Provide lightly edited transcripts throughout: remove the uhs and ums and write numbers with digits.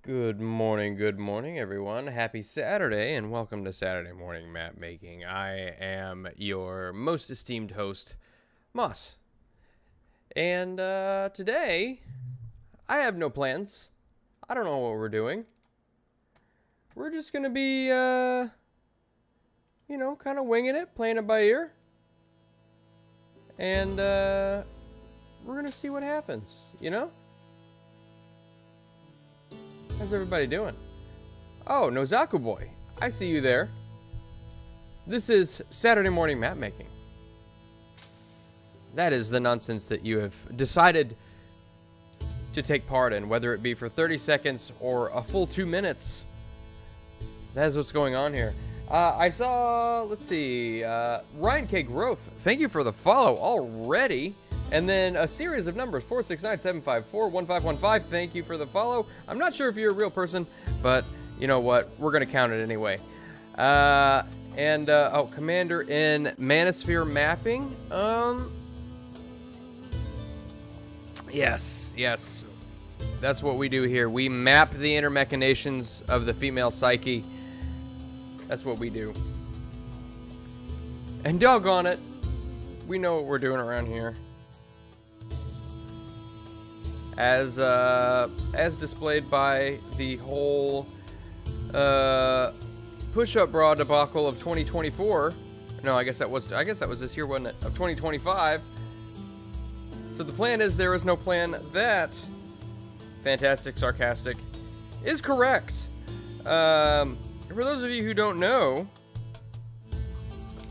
Good morning, everyone. Happy Saturday, and welcome to Saturday Morning Map Making. I am your most esteemed host, Moss. And today, I have no plans. I don't know what we're doing. We're just going to be, kind of winging it, playing it by ear. And we're going to see what happens, How's everybody doing? Oh, Nozaku Boy, I see you there. This is Saturday Morning Map Making. That is the nonsense that you have decided to take part in, whether it be for 30 seconds or a full 2 minutes. That is what's going on here. I saw, let's see, Ryan K. Growth. Thank you for the follow already. And then a series of numbers, 469-754-1515. Thank you for the follow. I'm not sure if you're a real person, but you know what? We're going to count it anyway. Commander in Manosphere Mapping. Yes. That's what we do here. We map the inner machinations of the female psyche. That's what we do. And doggone it, we know what we're doing around here. As displayed by the whole push-up bra debacle of 2024. No, I guess that was this year, wasn't it? Of 2025. So the plan is there is no plan. That fantastic sarcastic is correct. For those of you who don't know,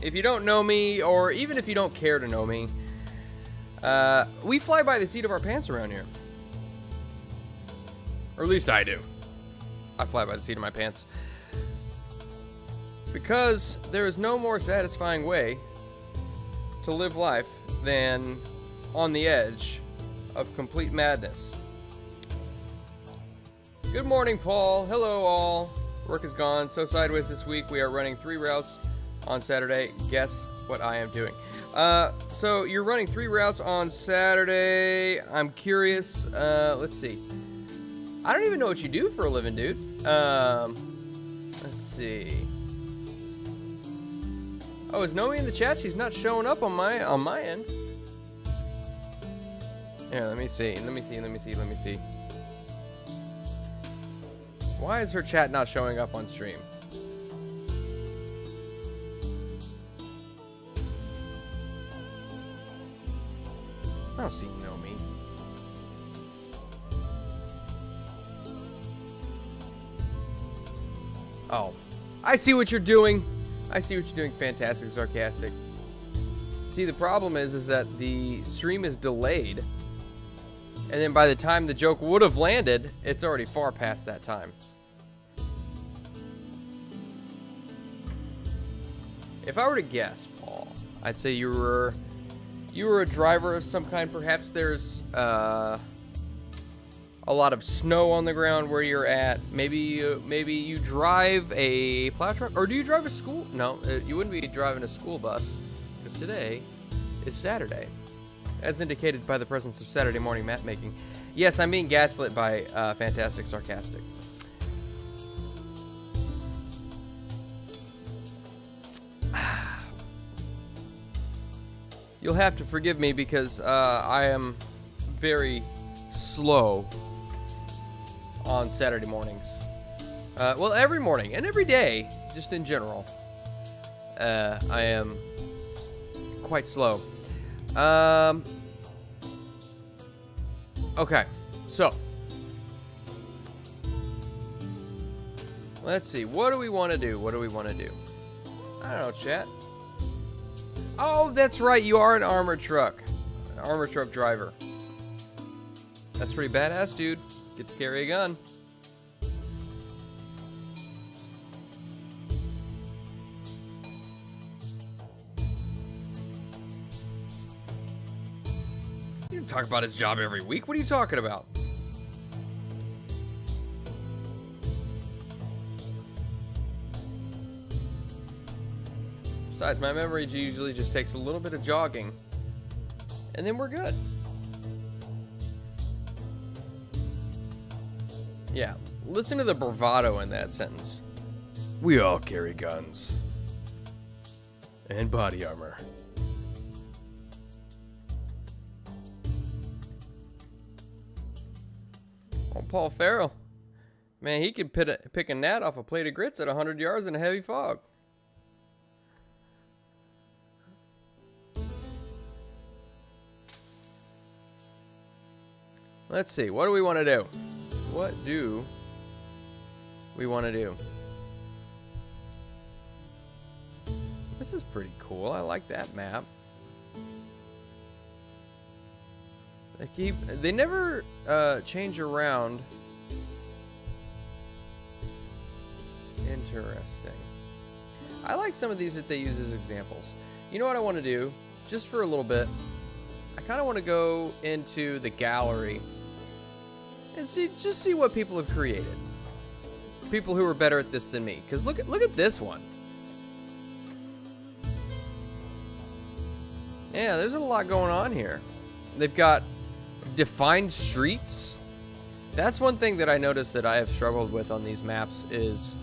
if you don't know me, or even if you don't care to know me, we fly by the seat of our pants around here. Or at least I do. I fly by the seat of my pants. Because there is no more satisfying way to live life than on the edge of complete madness. Good morning, Paul. Hello, all. Work is gone. So sideways this week. We are running 3 routes on Saturday. Guess what I am doing. So you're running 3 routes on Saturday. I'm curious. Let's see. I don't even know what you do for a living, dude. Let's see. Oh, is Nomi in the chat? She's not showing up on my end. Yeah, let me see. Why is her chat not showing up on stream? I don't see Nomi. Oh, I see what you're doing. Fantastic, sarcastic. See, the problem is that the stream is delayed. And then by the time the joke would have landed, it's already far past that time. If I were to guess, Paul, I'd say you were a driver of some kind. Perhaps there's a lot of snow on the ground where you're at. Maybe you drive a plow truck, or do you drive a school? No, you wouldn't be driving a school bus, because today is Saturday, as indicated by the presence of Saturday Morning Map Making. Yes, I'm being gaslit by fantastic sarcastic. You'll have to forgive me because I am very slow on Saturday mornings. Well, every morning and every day, just in general. I am quite slow. Okay, so let's see. What do we want to do? I don't know, chat. Oh, that's right. You are an armored truck driver. That's pretty badass, dude. Get to carry a gun. You can talk about his job every week. What are you talking about? Besides, my memory usually just takes a little bit of jogging, and then we're good. Yeah, Listen to the bravado in that sentence. We all carry guns. And body armor. Oh, Paul Farrell. Man, he could pick a gnat off a plate of grits at 100 yards in a heavy fog. Let's see. What do we want to do? What do we want to do? This is pretty cool. I like that map. They never change around. Interesting. I like some of these that they use as examples. You know what I want to do? Just for a little bit, I kind of want to go into the gallery and see what people have created. People who are better at this than me. Because look at this one. Yeah, there's a lot going on here. They've got defined streets. That's one thing that I noticed that I have struggled with on these maps is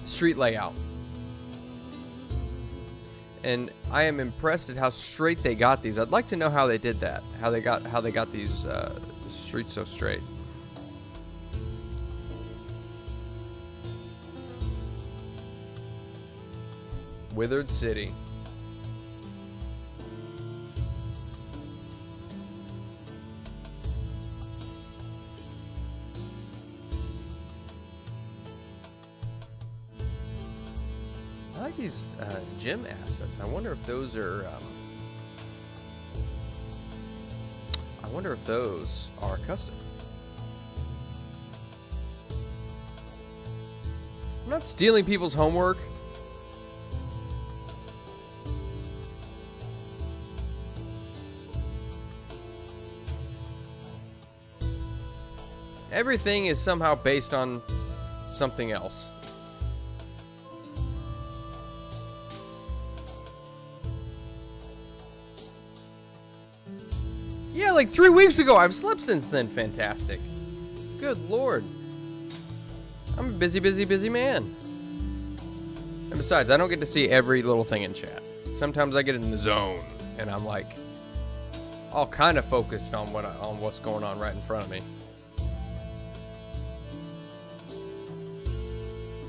street layout. And I am impressed at how straight they got these. I'd like to know how they did that. How they got these streets so straight. Withered City. I like these gym assets. I wonder if those are. I wonder if those are custom. I'm not stealing people's homework. Everything is somehow based on something else. Yeah, like 3 weeks ago. I've slept since then. Fantastic. Good Lord. I'm a busy, busy, busy man. And besides, I don't get to see every little thing in chat. Sometimes I get in the zone, and I'm like, all kind of focused on what's going on right in front of me.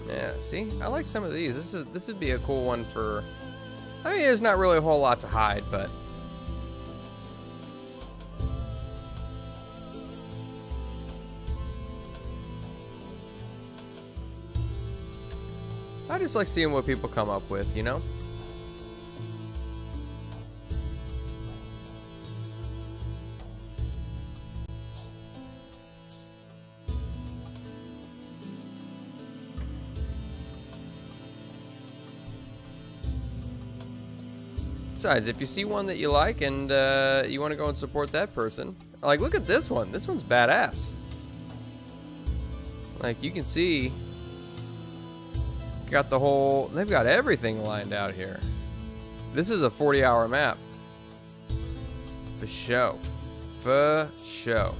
Yeah, see, I like some of these. This would be a cool one for. I mean, there's not really a whole lot to hide, but. I just like seeing what people come up with, you know? Besides, if you see one that you like and you want to go and support that person, like, look at this one. This one's badass. Like, you can see, got the whole, they've got everything lined out here. This is a 40-hour map. For show. For show.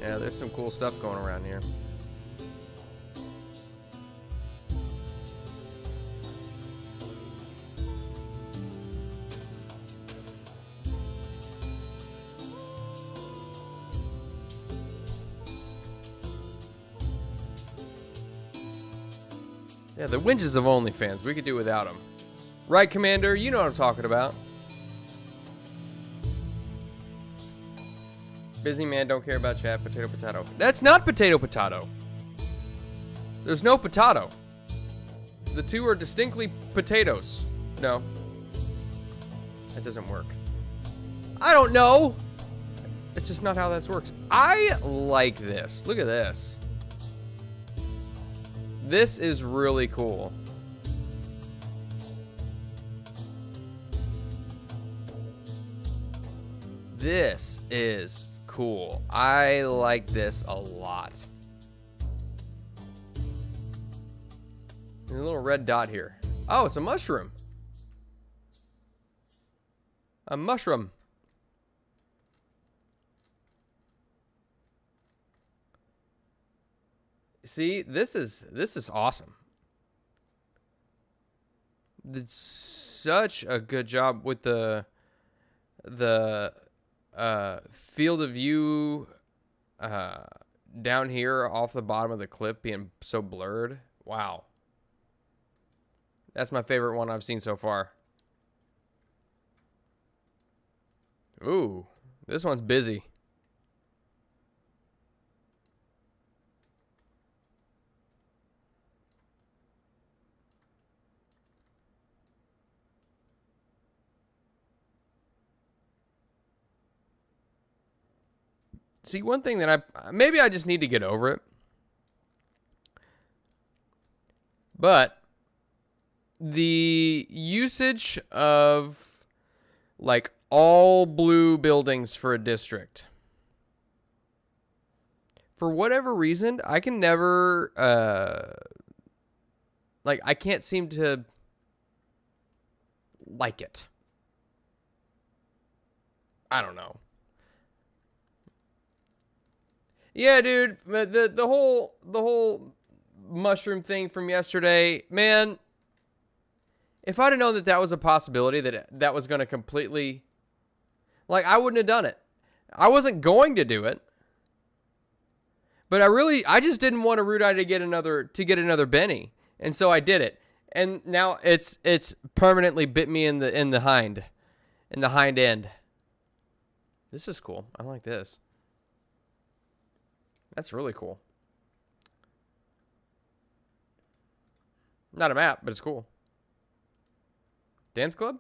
Yeah, there's some cool stuff going around here. Yeah, the winches of OnlyFans. We could do without them. Right, Commander? You know what I'm talking about. Busy man, don't care about chat. Potato, potato. That's not potato, potato. There's no potato. The two are distinctly potatoes. No. That doesn't work. I don't know. It's just not how this works. I like this. Look at this. This is really cool. This is cool. I like this a lot. There's a little red dot here. Oh, it's a mushroom. A mushroom. See, this is awesome. It's such a good job with the field of view down here off the bottom of the cliff being so blurred. Wow. That's my favorite one I've seen so far. Ooh, this one's busy. See, one thing that maybe I just need to get over it. But the usage of like all blue buildings for a district, for whatever reason, I can never I can't seem to like it. I don't know. Yeah, dude, the whole mushroom thing from yesterday, man. If I'd have known that was a possibility, that was going to completely, like, I wouldn't have done it. I wasn't going to do it, but I just didn't want a root eye to get another Benny, and so I did it, and now it's permanently bit me in the hind end. This is cool. I like this. That's really cool. Not a map, but it's cool. Dance club?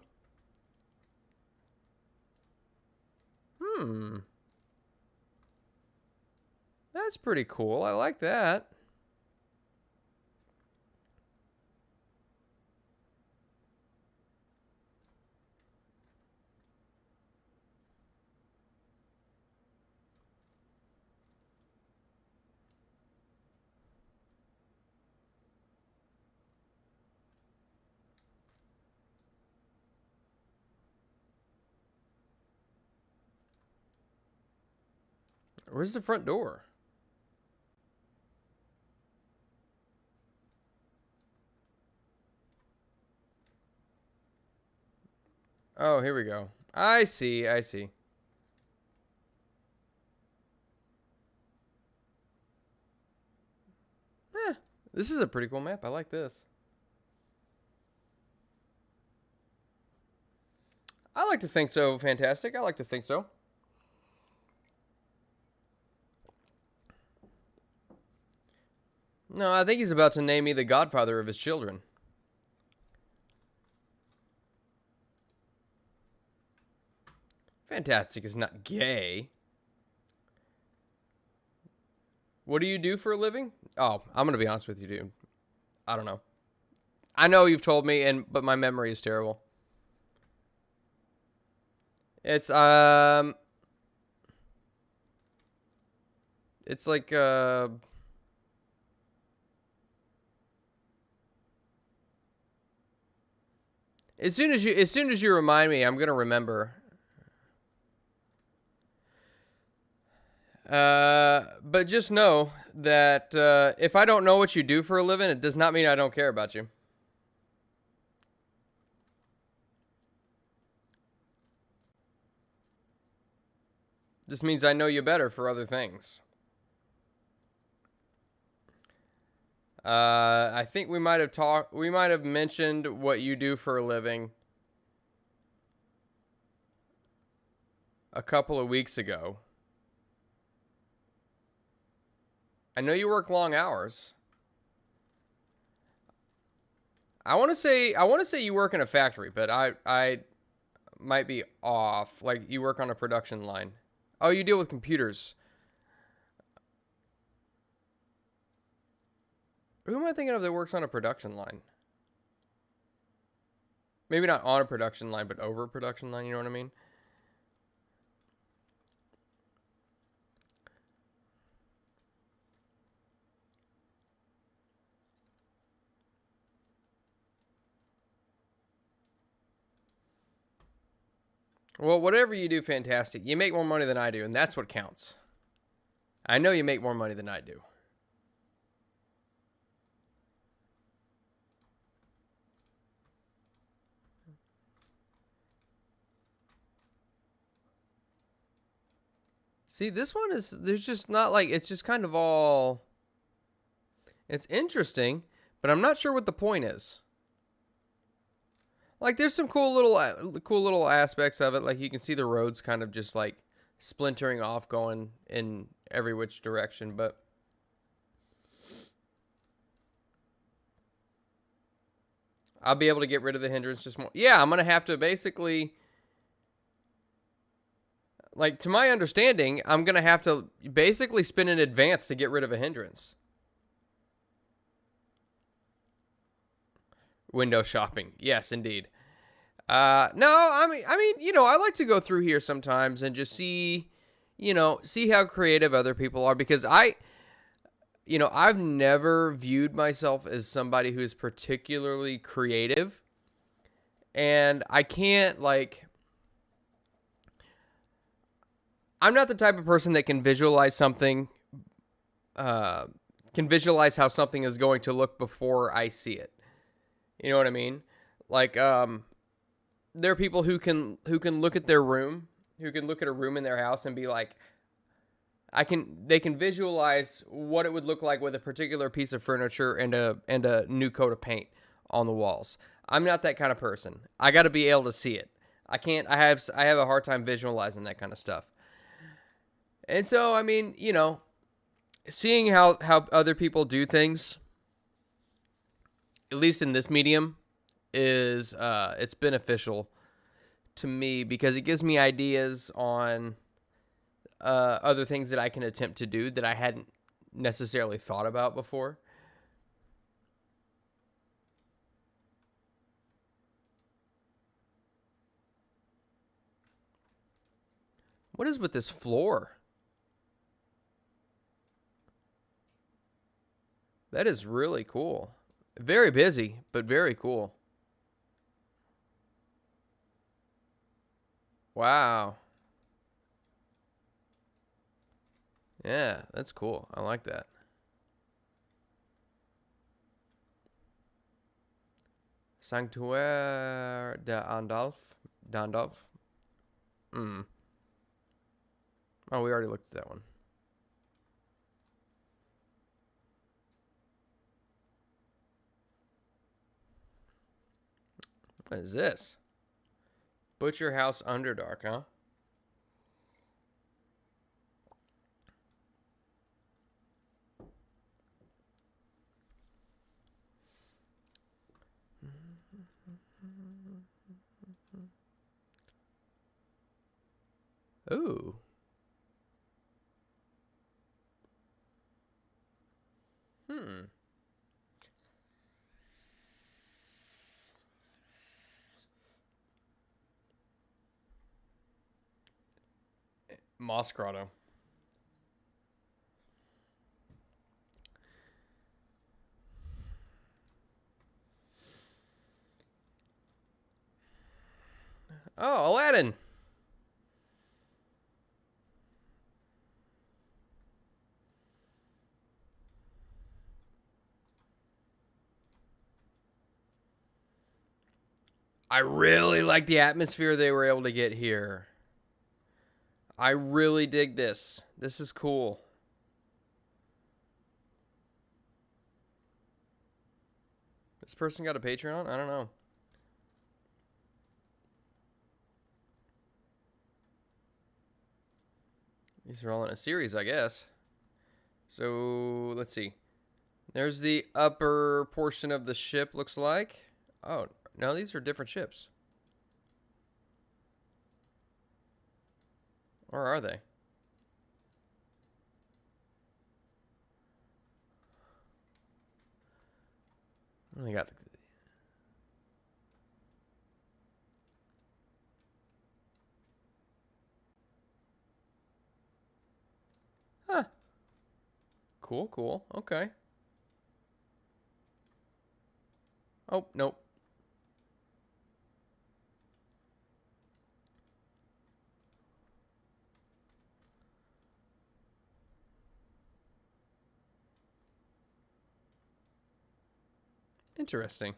That's pretty cool. I like that. Where's the front door? Oh, here we go. I see. This is a pretty cool map. I like this. I like to think so. Fantastic. I like to think so. No, I think he's about to name me the godfather of his children. Fantastic is not gay. What do you do for a living? Oh, I'm going to be honest with you, dude. I don't know. I know you've told me, but my memory is terrible. It's like as soon as you remind me, I'm gonna remember. But just know that if I don't know what you do for a living, it does not mean I don't care about you. Just means I know you better for other things. I think we might have mentioned what you do for a living a couple of weeks ago. I know you work long hours. I want to say you work in a factory, but I might be off. Like you work on a production line. Oh, you deal with computers. Who am I thinking of that works on a production line? Maybe not on a production line, but over a production line, you know what I mean? Well, whatever you do, fantastic. You make more money than I do, and that's what counts. I know you make more money than I do. See, this one is, there's just not like, it's just kind of all, it's interesting, but I'm not sure what the point is. Like, there's some cool little aspects of it. Like, you can see the roads kind of just like splintering off, going in every which direction. But I'll be able to get rid of the hindrance just more. Yeah, I'm gonna have to basically, like, to my understanding, I'm gonna have to basically spin in advance to get rid of a hindrance. Window shopping. Yes, indeed. No, I mean, you know, I like to go through here sometimes and just see, you know, see how creative other people are, because you know, I've never viewed myself as somebody who's particularly creative, and I can't, like, I'm not the type of person that can visualize something, can visualize how something is going to look before I see it. You know what I mean? Like, there are people who can look at their room, who can look at a room in their house and be like, they can visualize what it would look like with a particular piece of furniture and a new coat of paint on the walls. I'm not that kind of person. I got to be able to see it. I can't. I have a hard time visualizing that kind of stuff. And so, I mean, you know, seeing how other people do things, at least in this medium, is it's beneficial to me, because it gives me ideas on other things that I can attempt to do that I hadn't necessarily thought about before. What is with this floor? That is really cool. Very busy, but very cool. Wow. Yeah, that's cool. I like that. Sanctuaire d'Andolph. Hmm. Oh, we already looked at that one. What is this? Butcher House Underdark, huh? Ooh. Hmm. Moss Grotto. Oh, Aladdin. I really like the atmosphere they were able to get here. I really dig this. This is cool. This person got a Patreon? I don't know. These are all in a series, I guess. So, let's see. There's the upper portion of the ship, looks like. Oh, no, these are different ships. Or are they? They got the... Huh. Cool, cool. Okay. Oh, nope. Interesting.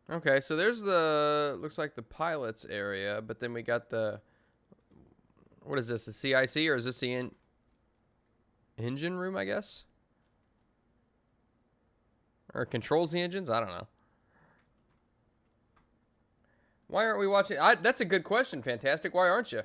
Okay, so there's the, looks like the pilot's area, but then we got the, what is this, the CIC, or is this the engine room, I guess? Or controls the engines? I don't know. Why aren't we watching? That's a good question, Fantastic. Why aren't you?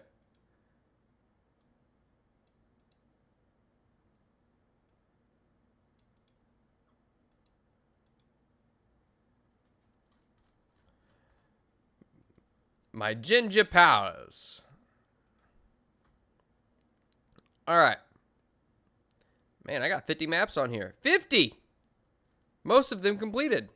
My ginger powers. All right. Man, I got 50 maps on here. 50! Most of them completed.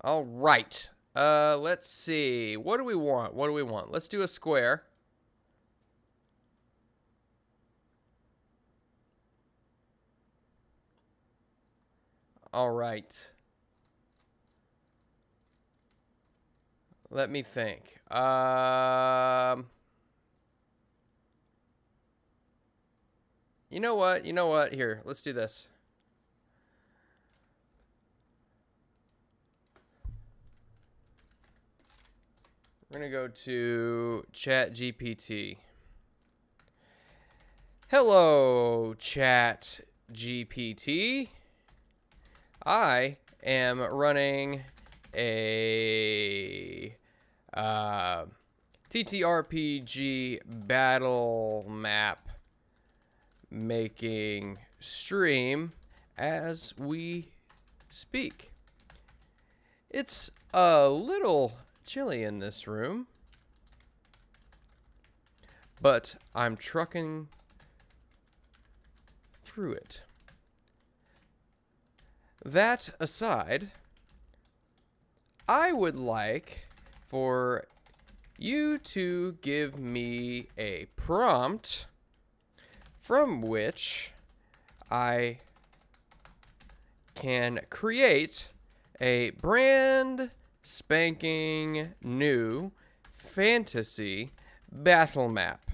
All right. Let's see. What do we want? What do we want? Let's do a square. All right. Let me think. You know what? You know what? Here, let's do this. We're going to go to ChatGPT. Hello, ChatGPT. I am running a TTRPG battle map making stream as we speak. It's a little chilly in this room, but I'm trucking through it. That aside, I would like for you to give me a prompt from which I can create a brand spanking new fantasy battle map.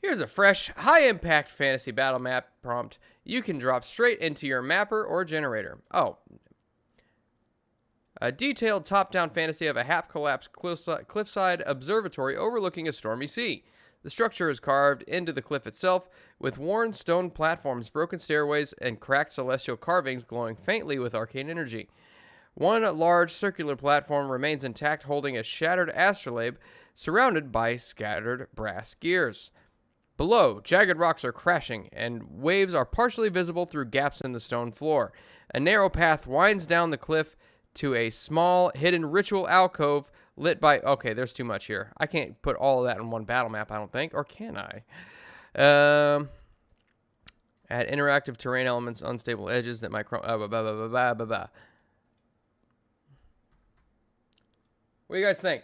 Here's a fresh, high-impact fantasy battle map prompt you can drop straight into your mapper or generator. Oh. A detailed top-down fantasy of a half-collapsed cliffside observatory overlooking a stormy sea. The structure is carved into the cliff itself, with worn stone platforms, broken stairways, and cracked celestial carvings glowing faintly with arcane energy. One large circular platform remains intact, holding a shattered astrolabe surrounded by scattered brass gears. Below, jagged rocks are crashing, and waves are partially visible through gaps in the stone floor. A narrow path winds down the cliff to a small, hidden ritual alcove lit by... Okay, there's too much here. I can't put all of that in one battle map, I don't think. Or can I? Add interactive terrain elements, unstable edges that might... What do you guys think?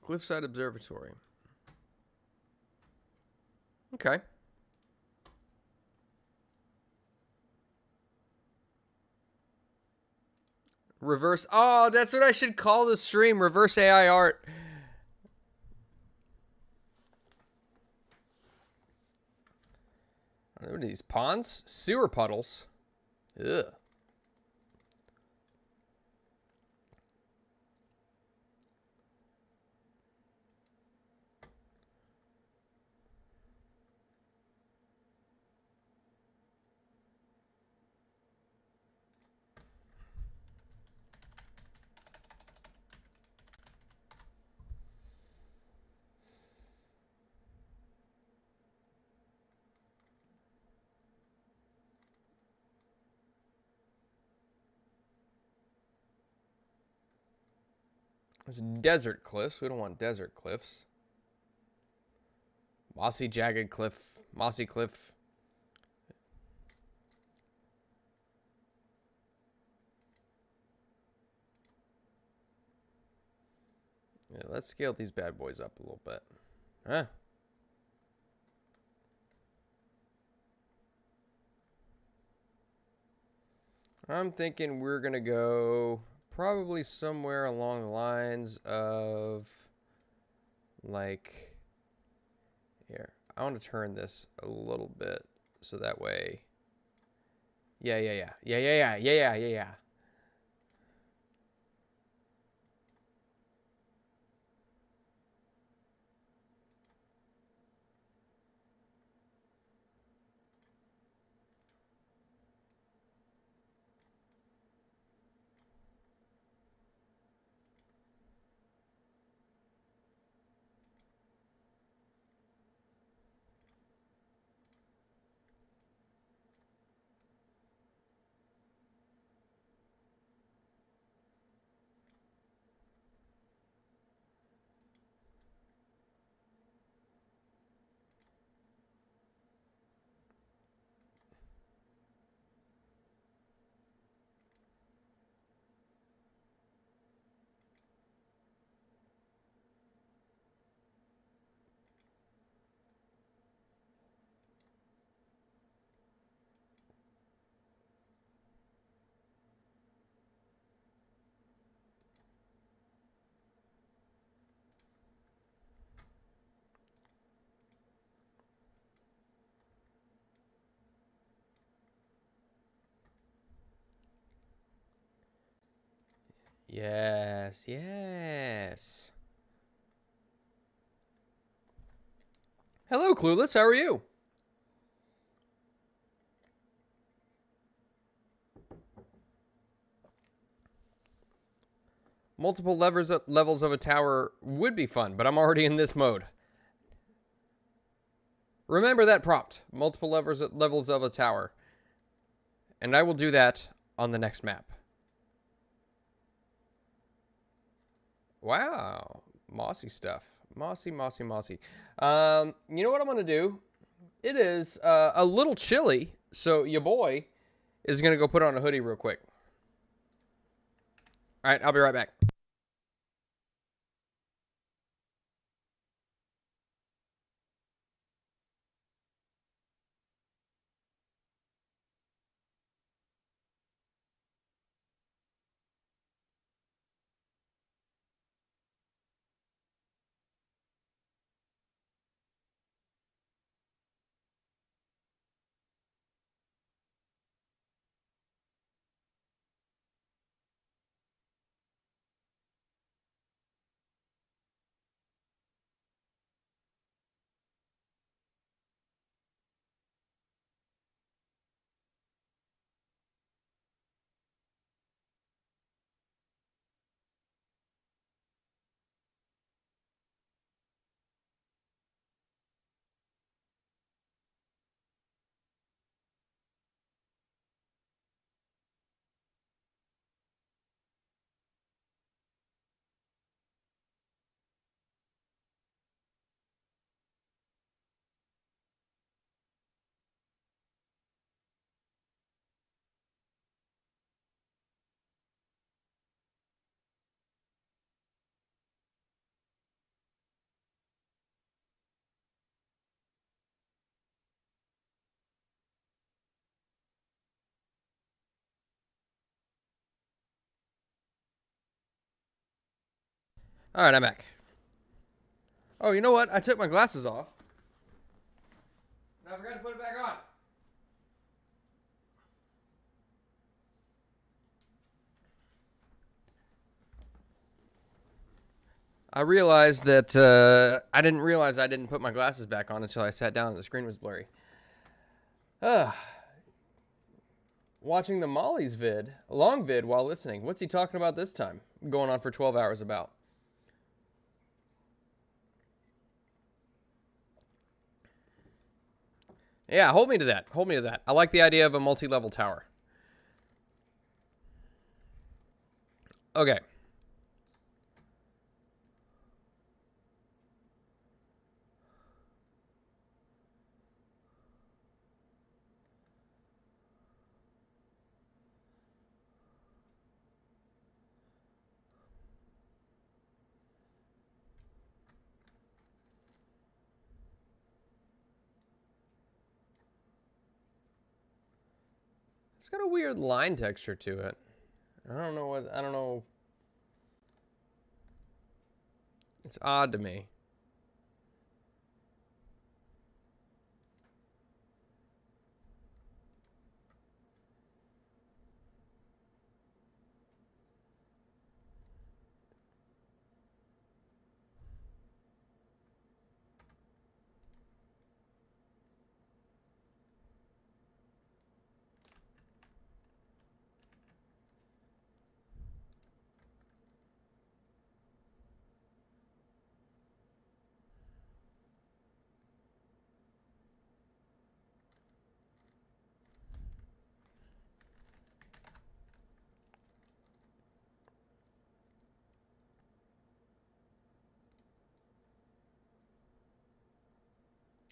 Cliffside Observatory. Okay. Reverse. Oh, that's what I should call the stream. Reverse AI art. What are these? Ponds? Sewer puddles. Ugh. It's desert cliffs. We don't want desert cliffs. Mossy, jagged cliff. Mossy cliff. Yeah, let's scale these bad boys up a little bit. Huh? I'm thinking we're going to go probably somewhere along the lines of, like, here. I want to turn this a little bit so that way. Yeah. Yes. Hello, Clueless. How are you? Multiple levels of a tower would be fun, but I'm already in this mode. Remember that prompt. Multiple levels of a tower. And I will do that on the next map. Wow. Mossy stuff. Mossy. You know what I'm going to do? It is a little chilly, so your boy is going to go put on a hoodie real quick. All right, I'll be right back. All right, I'm back. Oh, you know what? I took my glasses off. And I forgot to put it back on. I realized that I didn't realize I didn't put my glasses back on until I sat down and the screen was blurry. Watching the Molly's long vid while listening. What's he talking about this time? Going on for 12 hours about. Yeah, hold me to that. Hold me to that. I like the idea of a multi-level tower. Okay. It's got a weird line texture to it. I don't know. It's odd to me.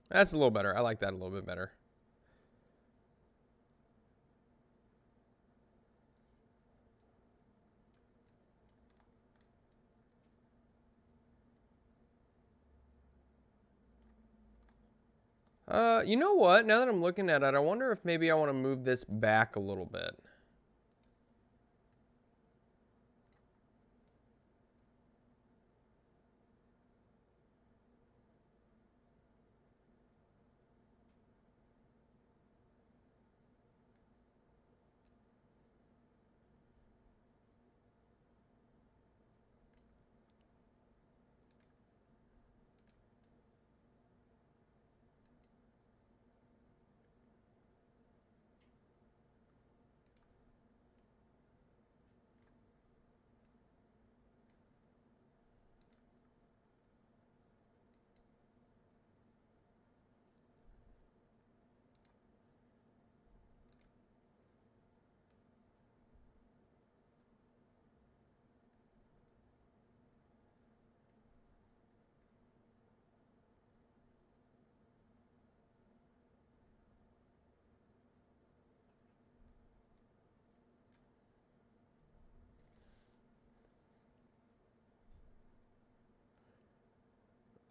That's a little better. I like that a little bit better. You know what? Now that I'm looking at it, I wonder if maybe I want to move this back a little bit.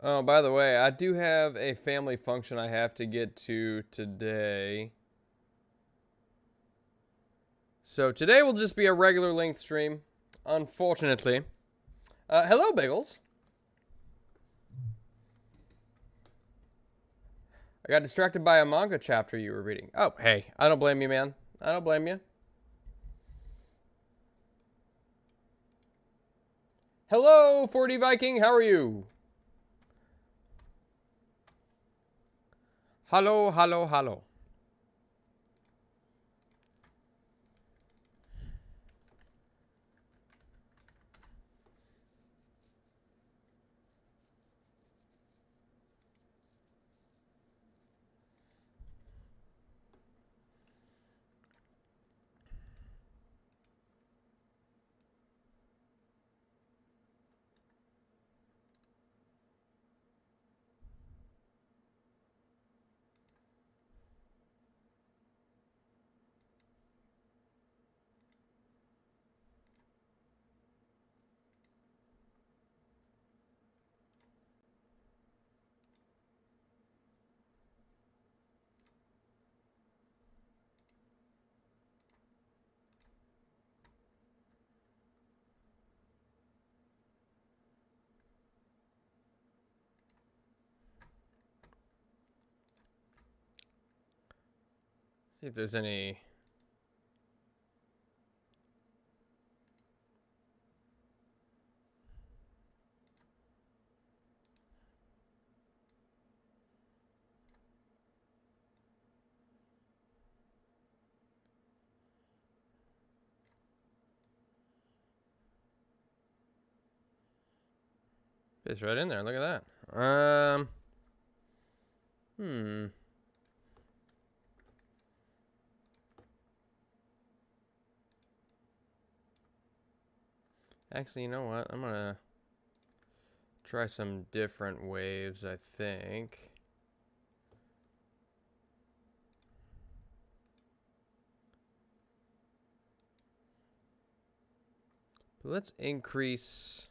Oh, by the way, I do have a family function I have to get to today. So today will just be a regular length stream, unfortunately. Hello, Bagels. I got distracted by a manga chapter you were reading. Oh, hey, I don't blame you, man. I don't blame you. Hello, 4D Viking. How are you? Hello, hello, hello. See if there's any. It's right in there. Look at that. Hmm. Actually, you know what? I'm gonna try some different waves, I think. But let's increase.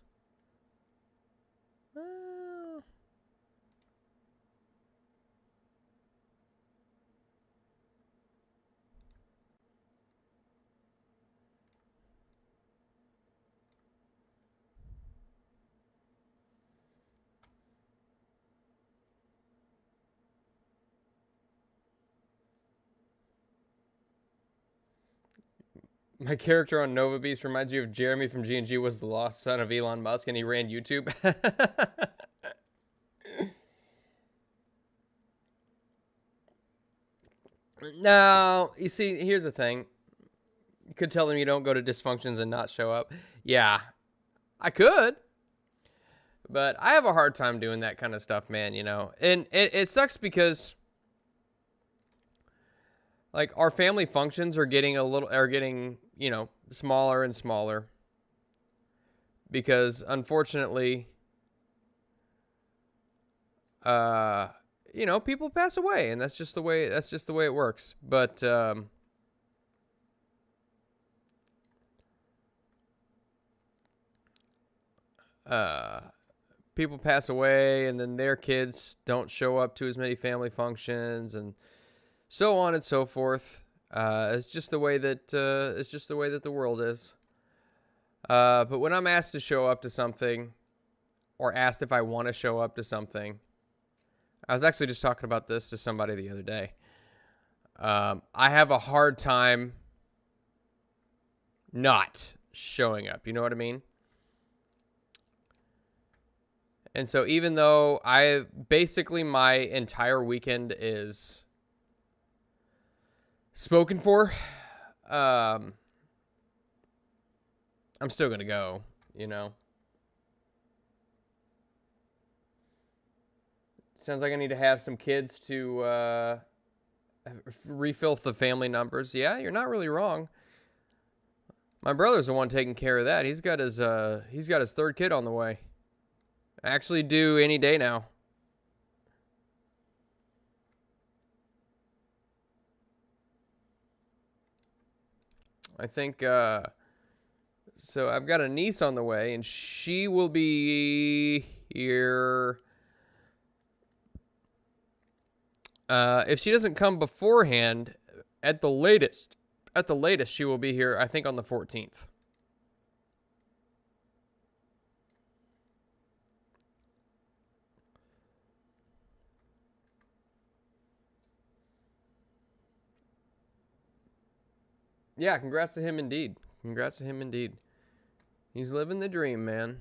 My character on Nova Beast reminds you of Jeremy from G&G was the lost son of Elon Musk and he ran YouTube. No, you see, here's the thing. You could tell them you don't go to dysfunctions and not show up. Yeah, I could. But I have a hard time doing that kind of stuff, man, you know. And it sucks because like our family functions are getting you know, smaller and smaller because unfortunately you know, people pass away and that's just the way it works. But people pass away and then their kids don't show up to as many family functions and so on and so forth. It's just the way that the world is. But when I'm asked to show up to something or asked if I want to show up to something, I was actually just talking about this to somebody the other day. I have a hard time not showing up. You know what I mean? And so even though basically my entire weekend is spoken for, I'm still going to go, you know. Sounds like I need to have some kids to refill the family numbers. Yeah, you're not really wrong. My brother's the one taking care of that. He's got his third kid on the way. Actually due any day now. I think so I've got a niece on the way and she will be here if she doesn't come beforehand, at the latest she will be here I think on the 14th. Yeah, congrats to him indeed. Congrats to him indeed. He's living the dream, man.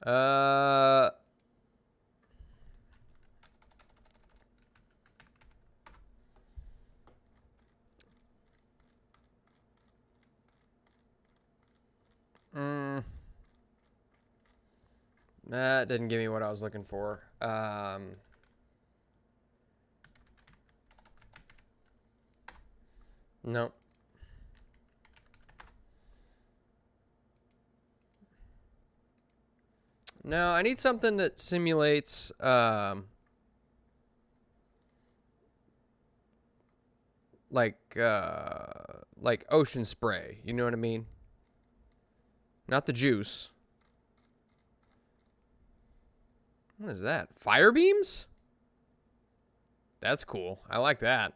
That didn't give me what I was looking for. Nope. No, I need something that simulates like ocean spray. You know what I mean? Not the juice. What is that? Fire beams? That's cool. I like that.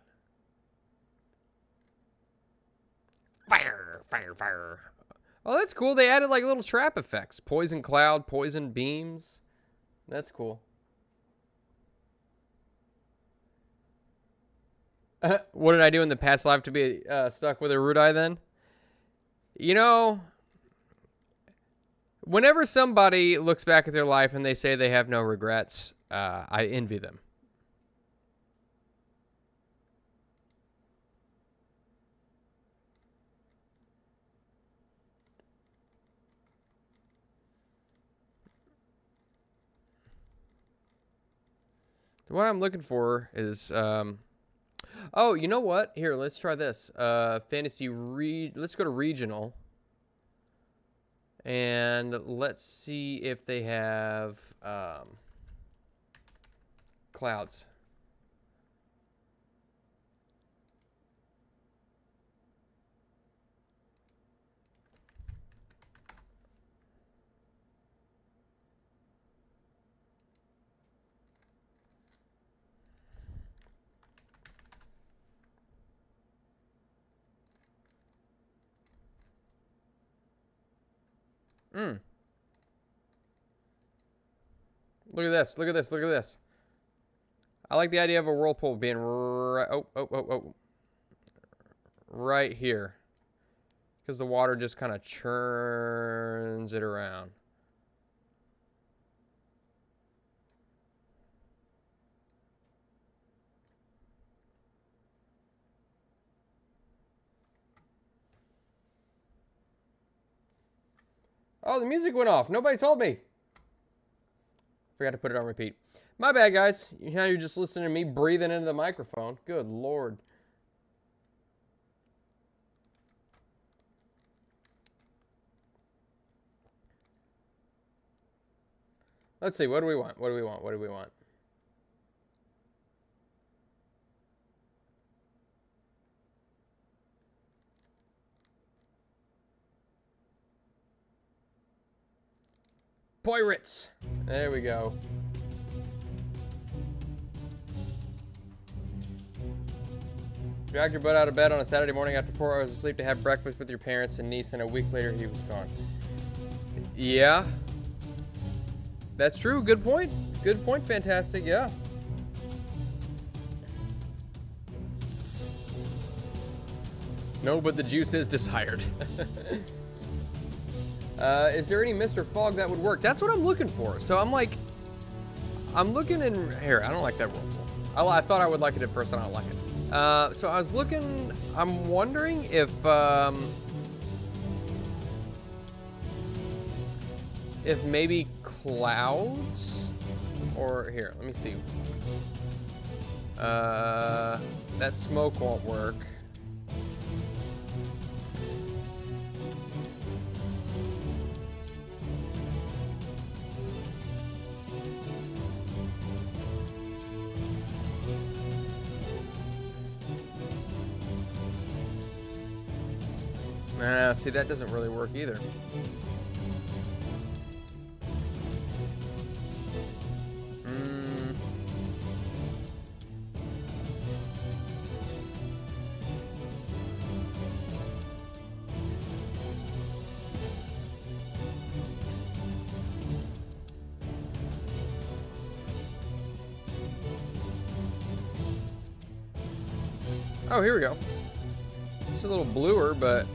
Fire, fire, fire. Oh, that's cool. They added like little trap effects. Poison cloud, poison beams. That's cool. What did I do in the past life to be stuck with a root eye then? You know, whenever somebody looks back at their life and they say they have no regrets, I envy them. What I'm looking for is, oh, you know what? Here, let's try this. Let's go to regional. And let's see if they have, clouds. Look at this. Look at this. Look at this. I like the idea of a whirlpool being right here. because the water just kind of churns it around. Oh, the music went off. Nobody told me. Forgot to put it on repeat. My bad, guys. Now you're just listening to me breathing into the microphone. Good Lord. Let's see. What do we want? What do we want? What do we want? Pirates. There we go. Dragged your butt out of bed on a Saturday morning after 4 hours of sleep to have breakfast with your parents and niece, and a week later he was gone. Yeah. That's true. Good point. Good point. Fantastic. Yeah. No, but the juice is desired. Is there any Mr. Fog that would work? That's what I'm looking for. So I'm like, I'm looking in here. I don't like that whirlpool. I thought I would like it at first, and I don't like it. So I was looking. I'm wondering if maybe clouds, or here. Let me see. That smoke won't work. See, that doesn't really work either. Oh, here we go. It's a little bluer, but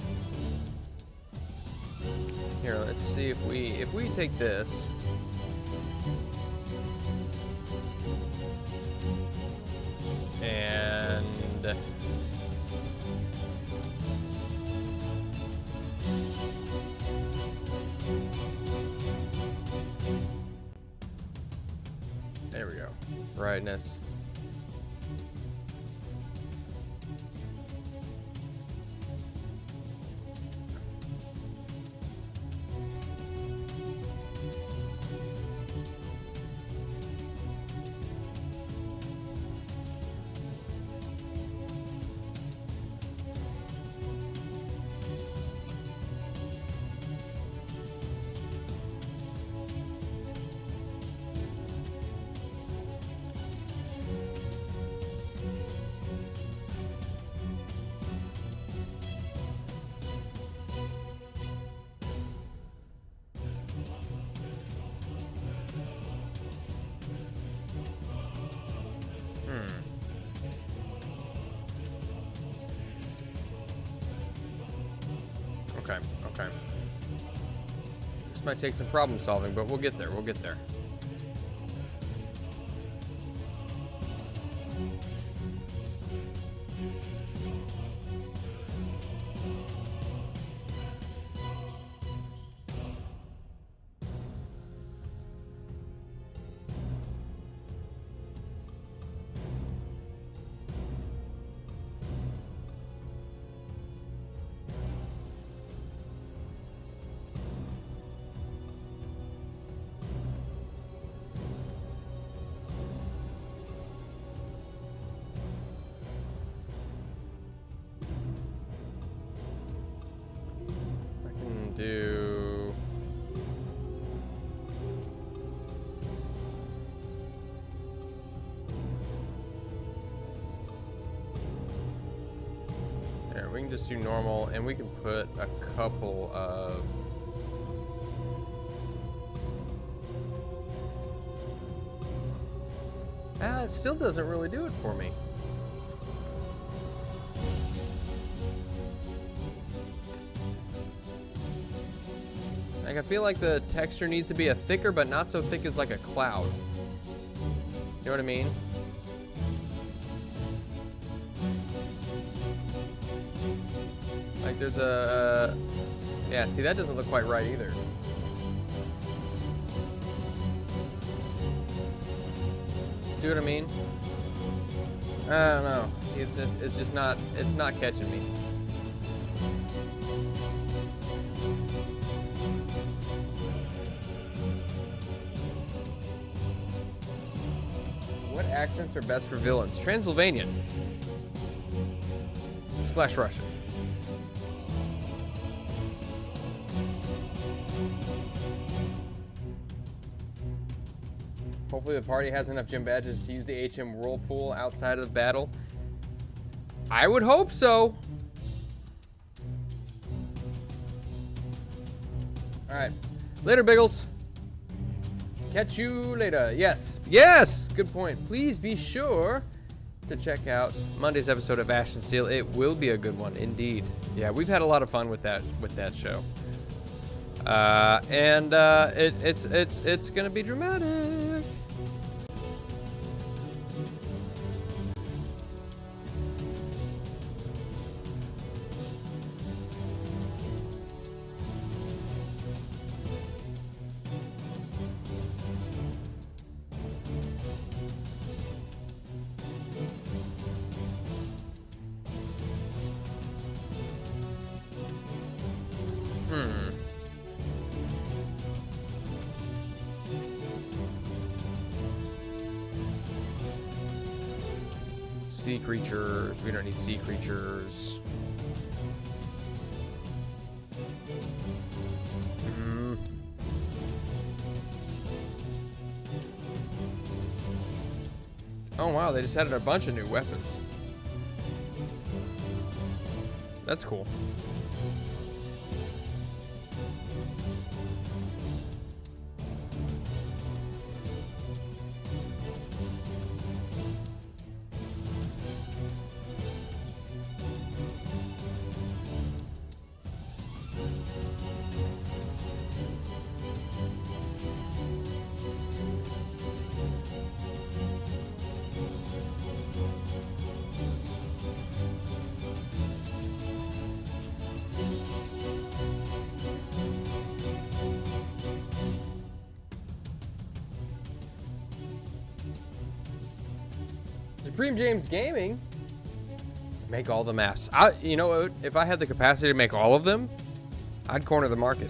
here, let's see if we take this. And there we go. Brightness. Okay. This might take some problem solving, but we'll get there. We'll get there. Do there, we can just do normal, and we can put a couple of it still doesn't really do it for me. Like, I feel like the texture needs to be a thicker, but not so thick as like a cloud. You know what I mean? Like there's a, yeah, see that doesn't look quite right either. See what I mean? I don't know. See, it's just not, it's not catching me. What accents are best for villains? Transylvanian / Russian. Hopefully the party has enough gym badges to use the HM Whirlpool outside of the battle. I would hope so. All right. Later, Biggles. Catch you later. Yes. Yes. Good point. Please be sure to check out Monday's episode of Ash and Steel. It will be a good one indeed. Yeah, we've had a lot of fun with that show. It's gonna be dramatic. Sea creatures. We don't need sea creatures. Oh wow, they just added a bunch of new weapons. That's cool. Supreme James Gaming. Make all the maps. You know what? If I had the capacity to make all of them, I'd corner the market.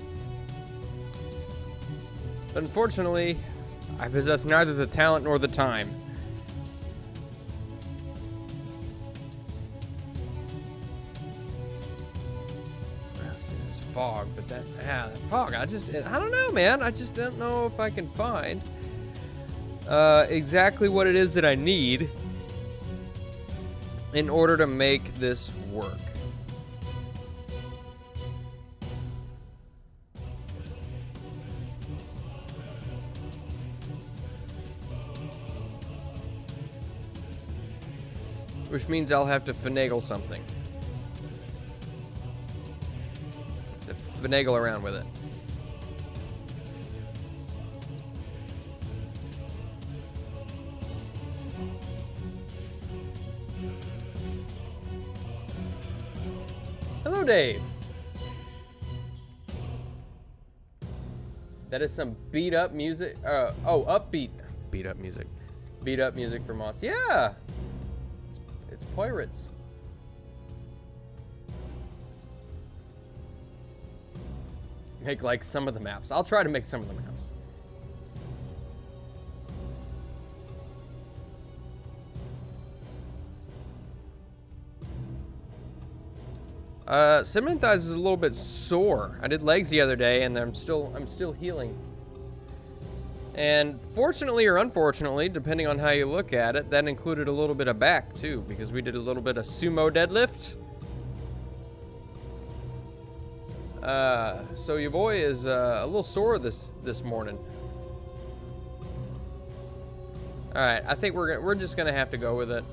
But unfortunately, I possess neither the talent nor the time. There's fog, but that fog. I don't know, man. I just don't know if I can find exactly what it is that I need in order to make this work. Which means I'll have to finagle something. Finagle around with it. Hello, Dave. That is some beat up music. Upbeat. Beat up music. Beat up music from Moss. Yeah. It's pirates. Make like some of the maps. I'll try to make some of the maps. Cinnamon thighs is a little bit sore. I did legs the other day, and I'm still healing. And fortunately or unfortunately, depending on how you look at it, that included a little bit of back too, because we did a little bit of sumo deadlift. So your boy is a little sore this morning. All right, I think we're just gonna have to go with it.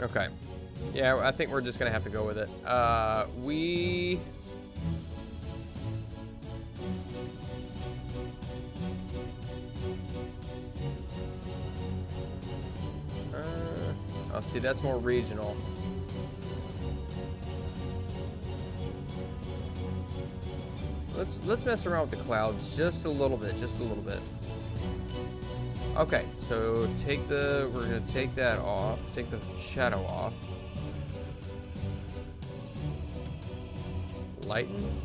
Okay. Yeah, I think we're just gonna have to go with it. We... oh, see, that's more regional. Let's mess around with the clouds just a little bit, Okay, so we're gonna take that off, take the shadow off. Lighten.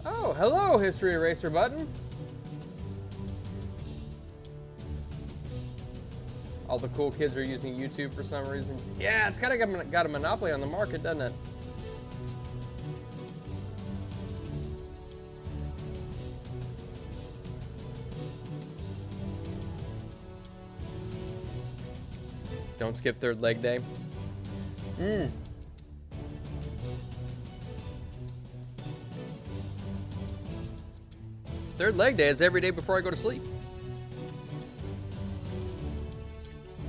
Oh, hello, History Eraser button. All the cool kids are using YouTube for some reason. Yeah, it's kind of got a monopoly on the market, doesn't it? Don't skip third leg day. Third leg day is every day before I go to sleep.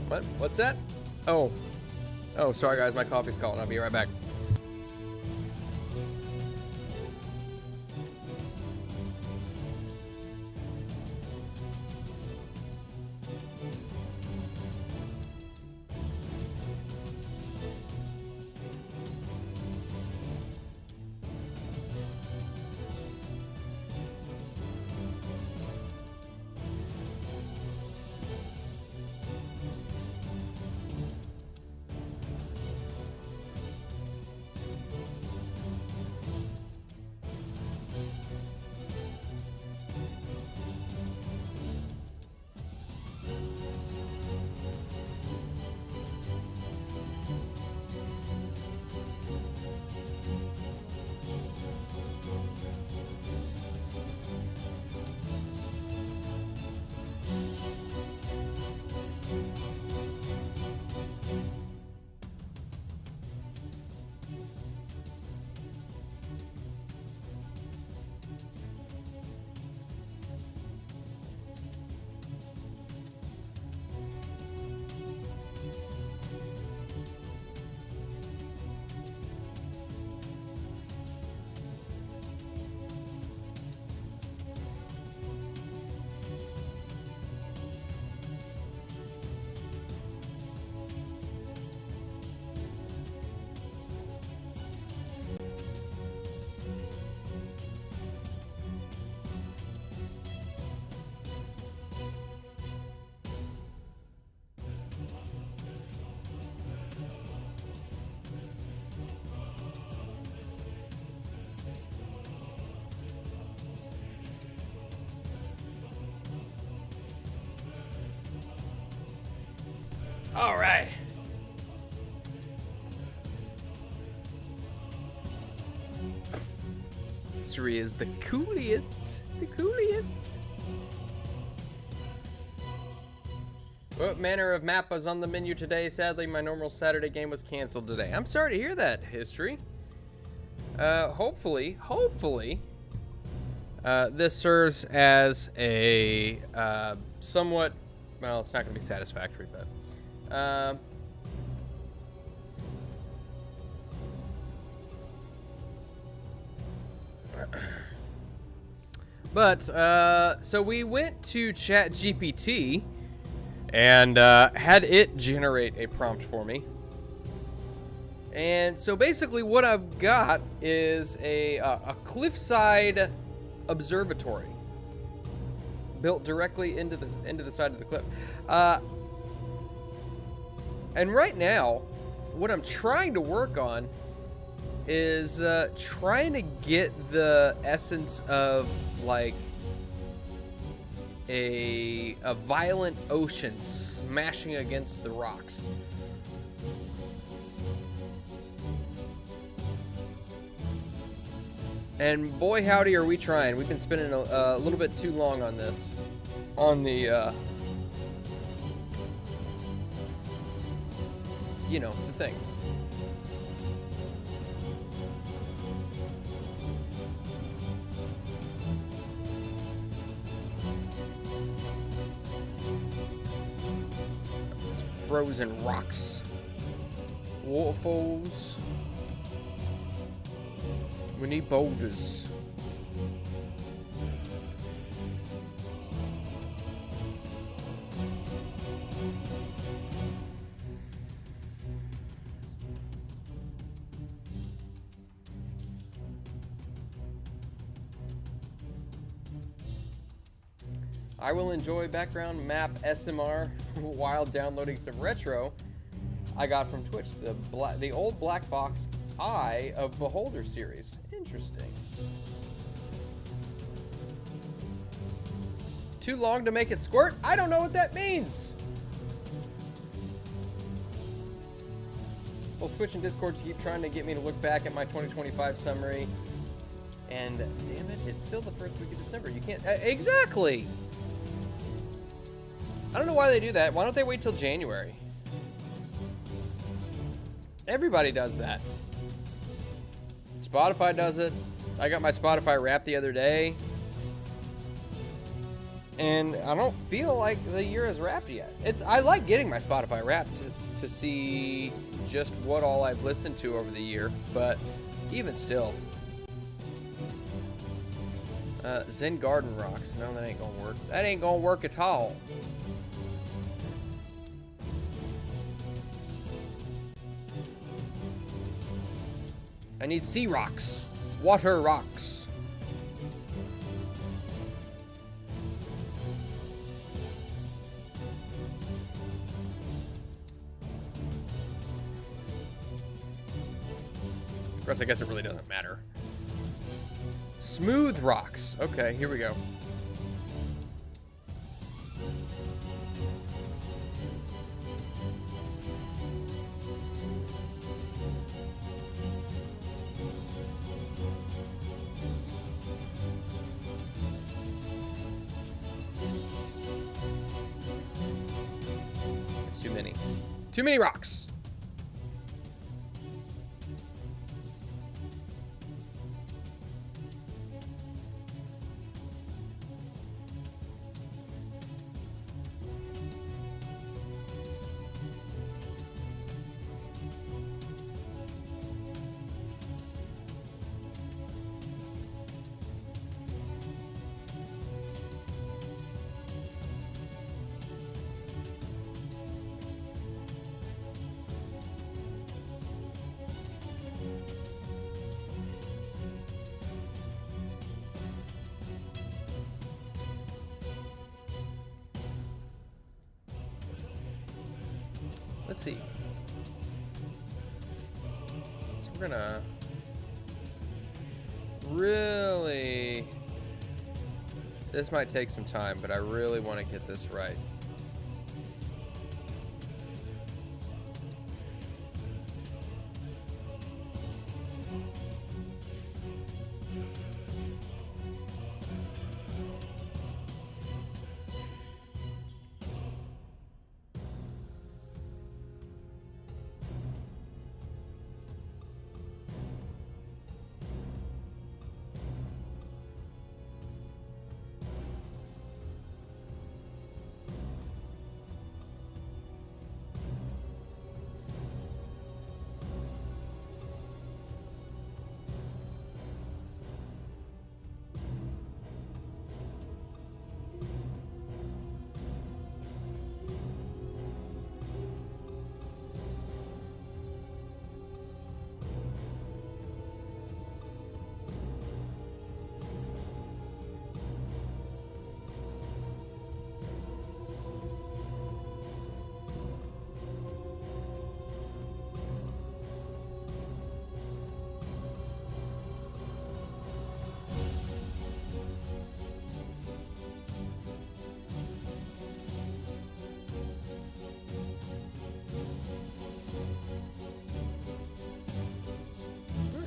What? What's that? Oh. Oh, sorry guys, my coffee's calling. I'll be right back. All right. History is the coolest. The coolest. What manner of map was on the menu today? Sadly, my normal Saturday game was canceled today. I'm sorry to hear that, History. Hopefully, this serves as a somewhat, well, it's not going to be satisfactory, but so we went to ChatGPT and had it generate a prompt for me. And so basically what I've got is a cliffside observatory built directly into the side of the cliff. And right now, what I'm trying to work on is trying to get the essence of, like, a violent ocean smashing against the rocks. And boy howdy are we trying. We've been spending a little bit too long on this. On the, you know, the thing. Frozen rocks. Waterfalls. We need boulders. I will enjoy background map SMR while downloading some retro I got from Twitch. The old black box Eye of Beholder series. Interesting. Too long to make it squirt? I don't know what that means. Well, Twitch and Discord keep trying to get me to look back at my 2025 summary. And damn it, it's still the first week of December. You can't... exactly! I don't know why they do that. Why don't they wait till January? Everybody does that. Spotify does it. I got my Spotify Wrapped the other day. And I don't feel like the year is wrapped yet. I like getting my Spotify Wrapped to see just what all I've listened to over the year. But even still. Zen Garden Rocks. No, that ain't gonna work. That ain't gonna work at all. I need sea rocks. Water rocks. Of course, I guess it really doesn't matter. Smooth rocks. Okay, here we go. Too many rocks. Let's see. So we're gonna really... This might take some time, but I really want to get this right.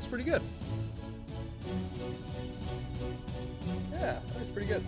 looks pretty good. Yeah, that looks pretty good.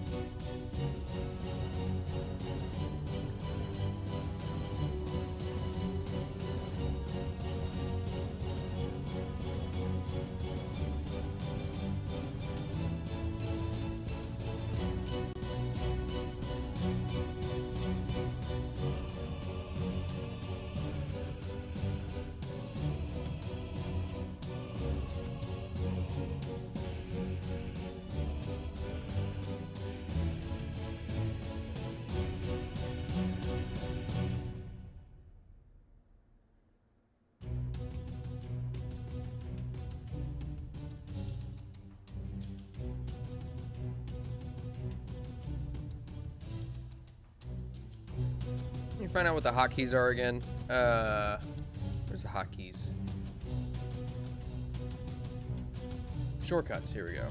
Let me find out what the hotkeys are again. Where's the hotkeys? Shortcuts, here we go.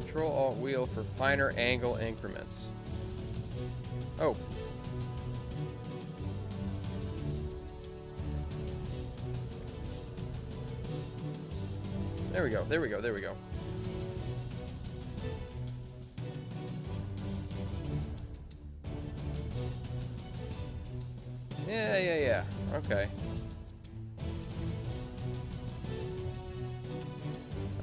Control Alt Wheel for finer angle increments. Oh. There we go, there we go, there we go. Yeah. Okay.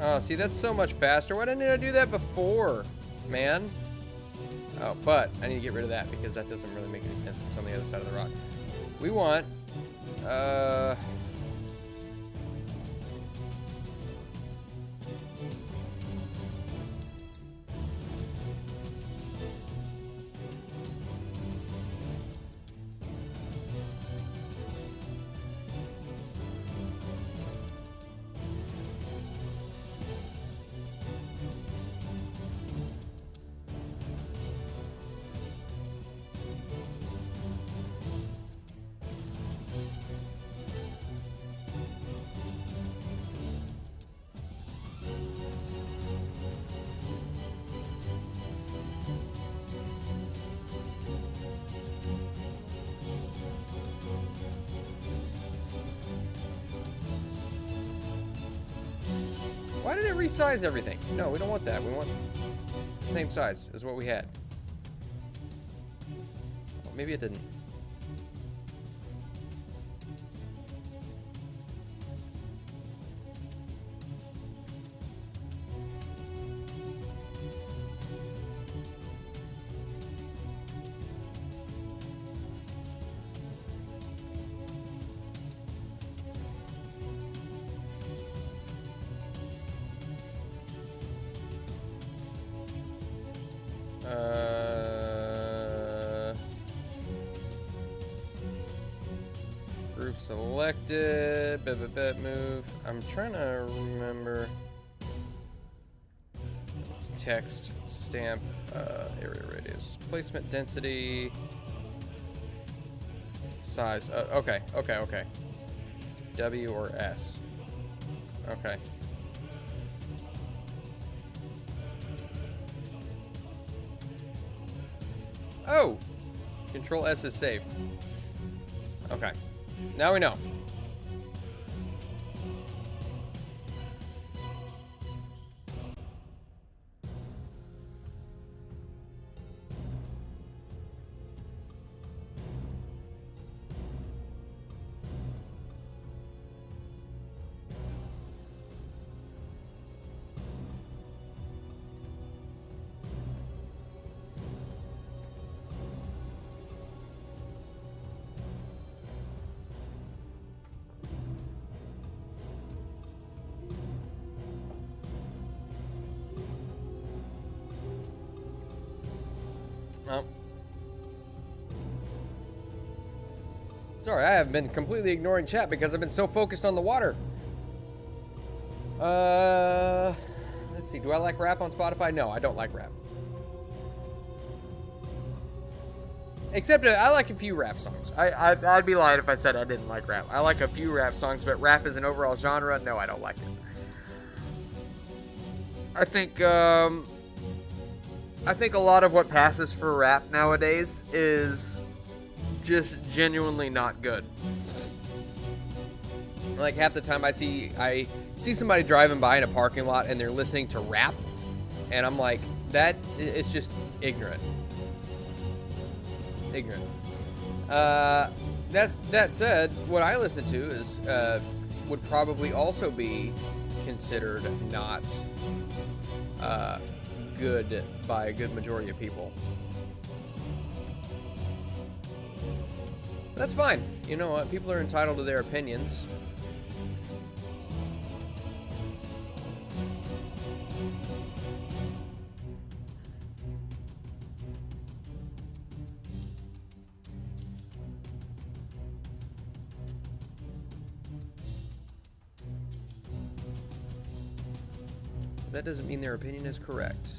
Oh, see, that's so much faster. Why didn't I do that before, man? Oh, but I need to get rid of that because that doesn't really make any sense. It's on the other side of the rock. We want, why did it resize everything? No, we don't want that. We want the same size as what we had. Well, maybe it didn't. Group selected. Bet move. I'm trying to remember. It's text, stamp, area radius, placement density, size. Okay. W or S. Okay. Oh! Control S is safe. Okay. Now we know. Oh. Sorry, I have been completely ignoring chat because I've been so focused on the water. Let's see. Do I like rap on Spotify? No, I don't like rap. Except I like a few rap songs. I'd be lying if I said I didn't like rap. I like a few rap songs, but rap as an overall genre, no, I don't like it. I think, I think a lot of what passes for rap nowadays is just genuinely not good. Like half the time I see somebody driving by in a parking lot and they're listening to rap, and I'm like, it's just ignorant. It's ignorant. That said, what I listen to is would probably also be considered not good by a good majority of people. That's fine. You know what? People are entitled to their opinions. That doesn't mean their opinion is correct.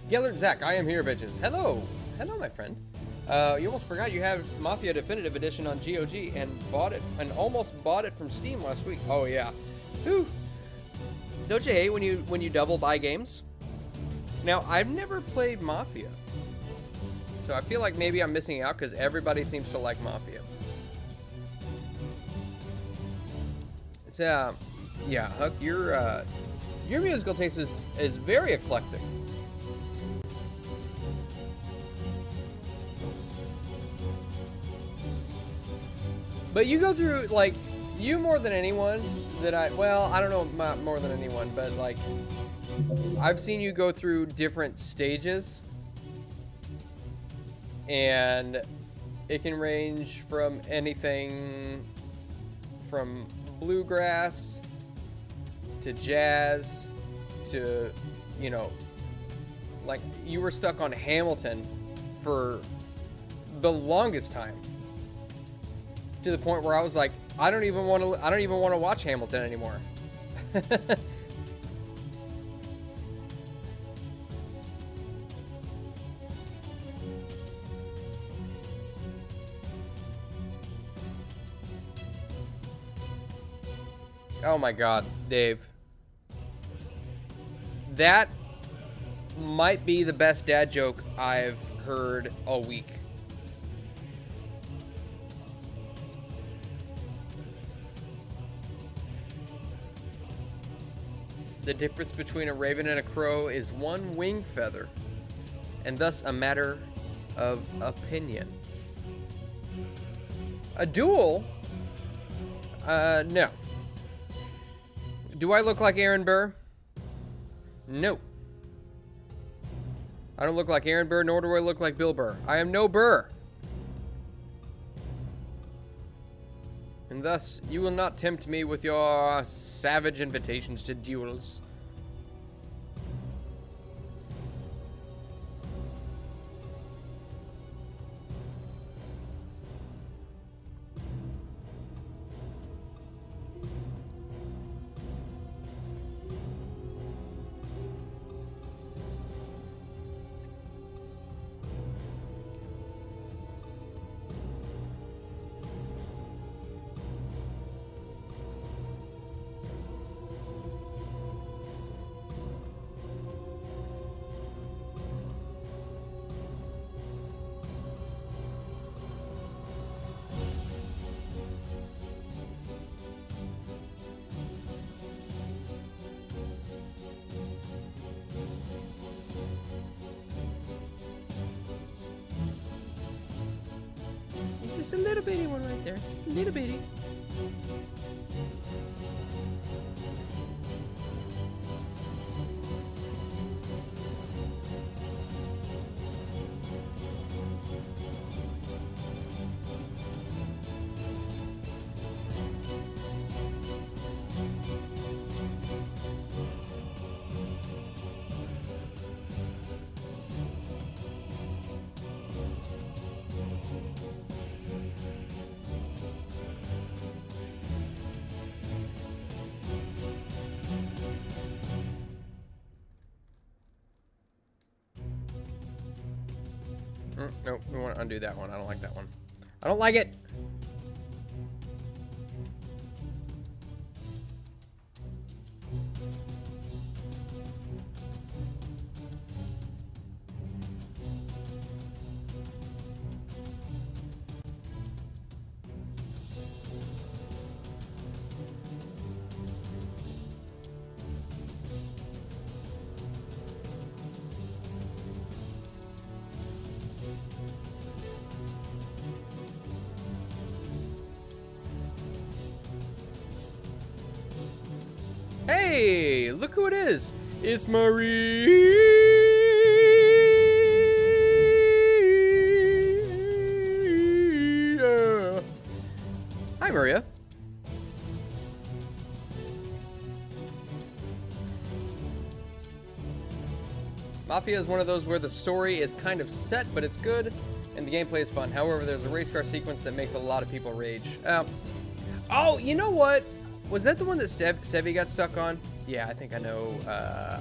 Gellert Zach, I am here, bitches. Hello. Hello, my friend. You almost forgot you have Mafia Definitive Edition on GOG and almost bought it from Steam last week. Oh, yeah. Whew. Don't you hate when you double buy games? Now, I've never played Mafia, so I feel like maybe I'm missing out because everybody seems to like Mafia. It's yeah, Huck, your musical taste is very eclectic. But you go through, like, you more than anyone that I don't know, not more than anyone, but, like, I've seen you go through different stages, and it can range from anything from bluegrass to jazz to, you know, like, you were stuck on Hamilton for the longest time. To the point where I was like, I don't even want to watch Hamilton anymore. Oh my God, Dave. That might be the best dad joke I've heard all week. The difference between a raven and a crow is one wing feather, and thus a matter of opinion. A duel? No. Do I look like Aaron Burr? No. I don't look like Aaron Burr, nor do I look like Bill Burr. I am no Burr. And thus, you will not tempt me with your savage invitations to duels. Just a little bitty one right there. Just a little bitty. Nope, we want to undo that one. I don't like that one. I don't like it. Hey, look who it is. It's Maria. Hi, Maria. Mafia is one of those where the story is kind of set, but it's good, and the gameplay is fun. However, there's a race car sequence that makes a lot of people rage. Oh, you know what? Was that the one that Sevi got stuck on? Yeah, I think I know.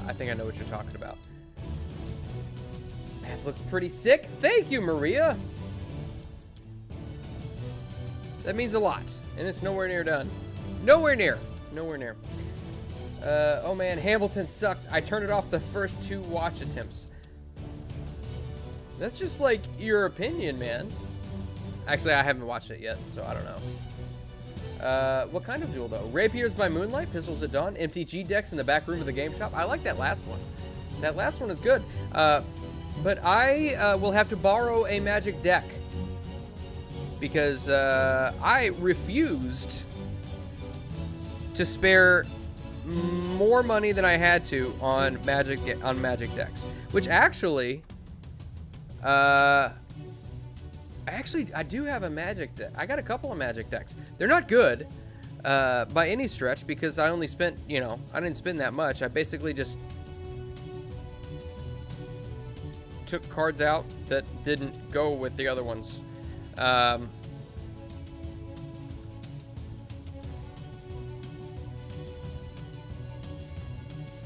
I think I know what you're talking about. That looks pretty sick. Thank you, Maria. That means a lot, and it's nowhere near done. Nowhere near. Nowhere near. Oh man, Hamilton sucked. I turned it off the first 2 watch attempts. That's just like your opinion, man. Actually, I haven't watched it yet, so I don't know. What kind of duel, though? Rapiers by moonlight, pistols at dawn, MTG decks in the back room of the game shop. I like that last one. That last one is good. But I will have to borrow a magic deck because I refused to spare more money than I had to on magic decks. Which actually, I do have a magic deck. I got a couple of magic decks. They're not good by any stretch because I only spent, I didn't spend that much. I basically just took cards out that didn't go with the other ones.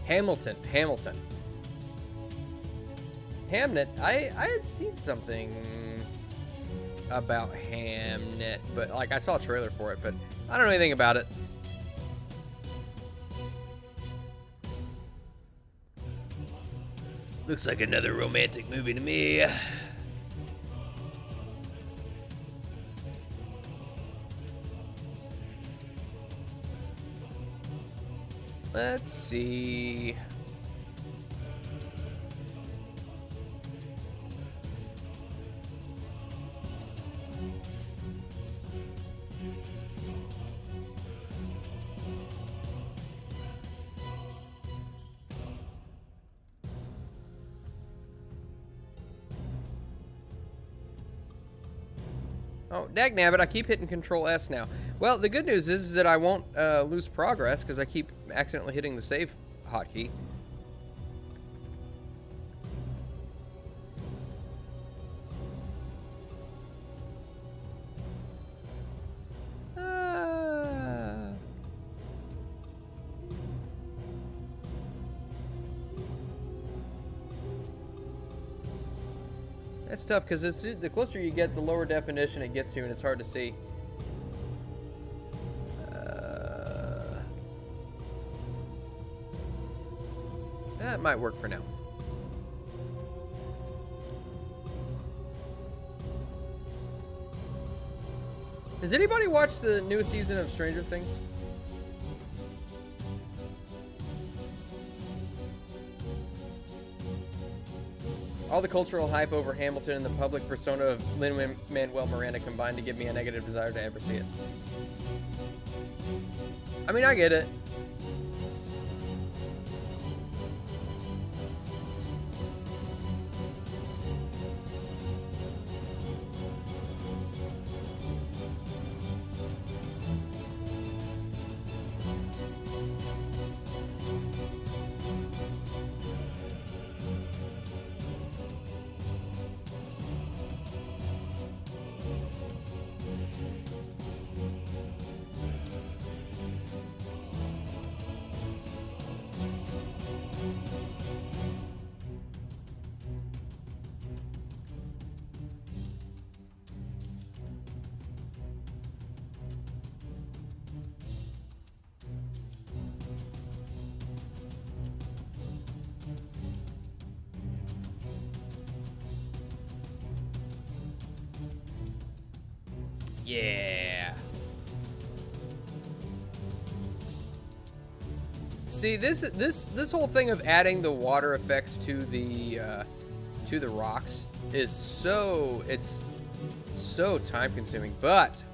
Hamilton. Hamnet. I had seen something about Hamnet, but like I saw a trailer for it, but I don't know anything about it. Looks like another romantic movie to me. Let's see. Oh, dagnabbit, I keep hitting Control S now. Well, the good news is that I won't lose progress because I keep accidentally hitting the save hotkey. That's tough because the closer you get, the lower definition it gets to, and it's hard to see. That might work for now. Has anybody watched the newest season of Stranger Things? All the cultural hype over Hamilton and the public persona of Lin-Manuel Miranda combined to give me a negative desire to ever see it. I mean, I get it. Yeah. See, this whole thing of adding the water effects to the rocks is so time consuming. But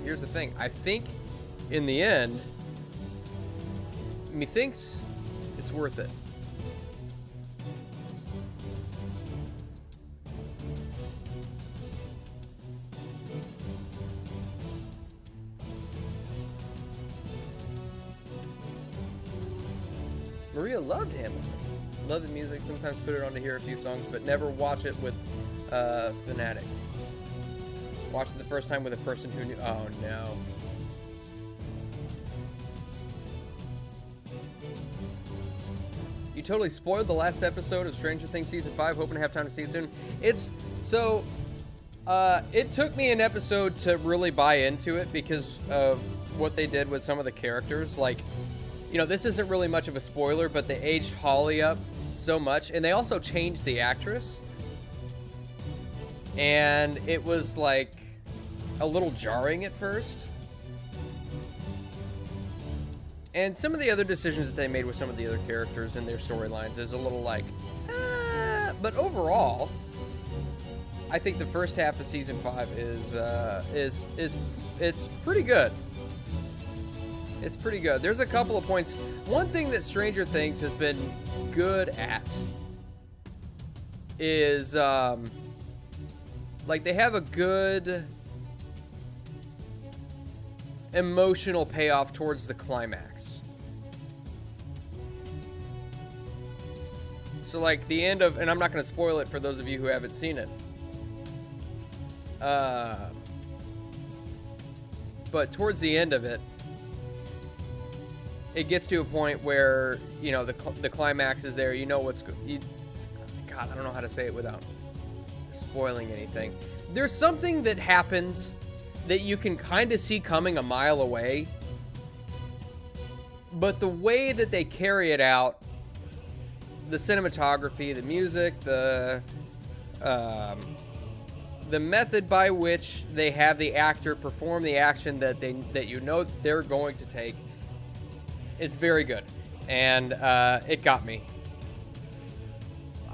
here's the thing. I think in the end, methinks it's worth it. Maria loved Hamilton. Loved the music, sometimes put it on to hear a few songs, but never watch it with Fanatic. Watched it the first time with a person who knew. Oh no. You totally spoiled the last episode of Stranger Things Season 5, hoping to have time to see it soon. It's, so, it took me an episode to really buy into it because of what they did with some of the characters. Like, you know, this isn't really much of a spoiler, but they aged Holly up so much, and they also changed the actress. And it was, like, a little jarring at first. And some of the other decisions that they made with some of the other characters and their storylines is a little like, but overall, I think the first half of season 5 is it's pretty good. It's pretty good. There's a couple of points. One thing that Stranger Things has been good at is like they have a good emotional payoff towards the climax. So like the end of, and I'm not going to spoil it for those of you who haven't seen it. But towards the end of it, it gets to a point where, you know, the climax is there. You know what's God, I don't know how to say it without spoiling anything. There's something that happens that you can kind of see coming a mile away, but the way that they carry it out, the cinematography, the music, the method by which they have the actor perform the action that you know they're going to take, it's very good, and it got me.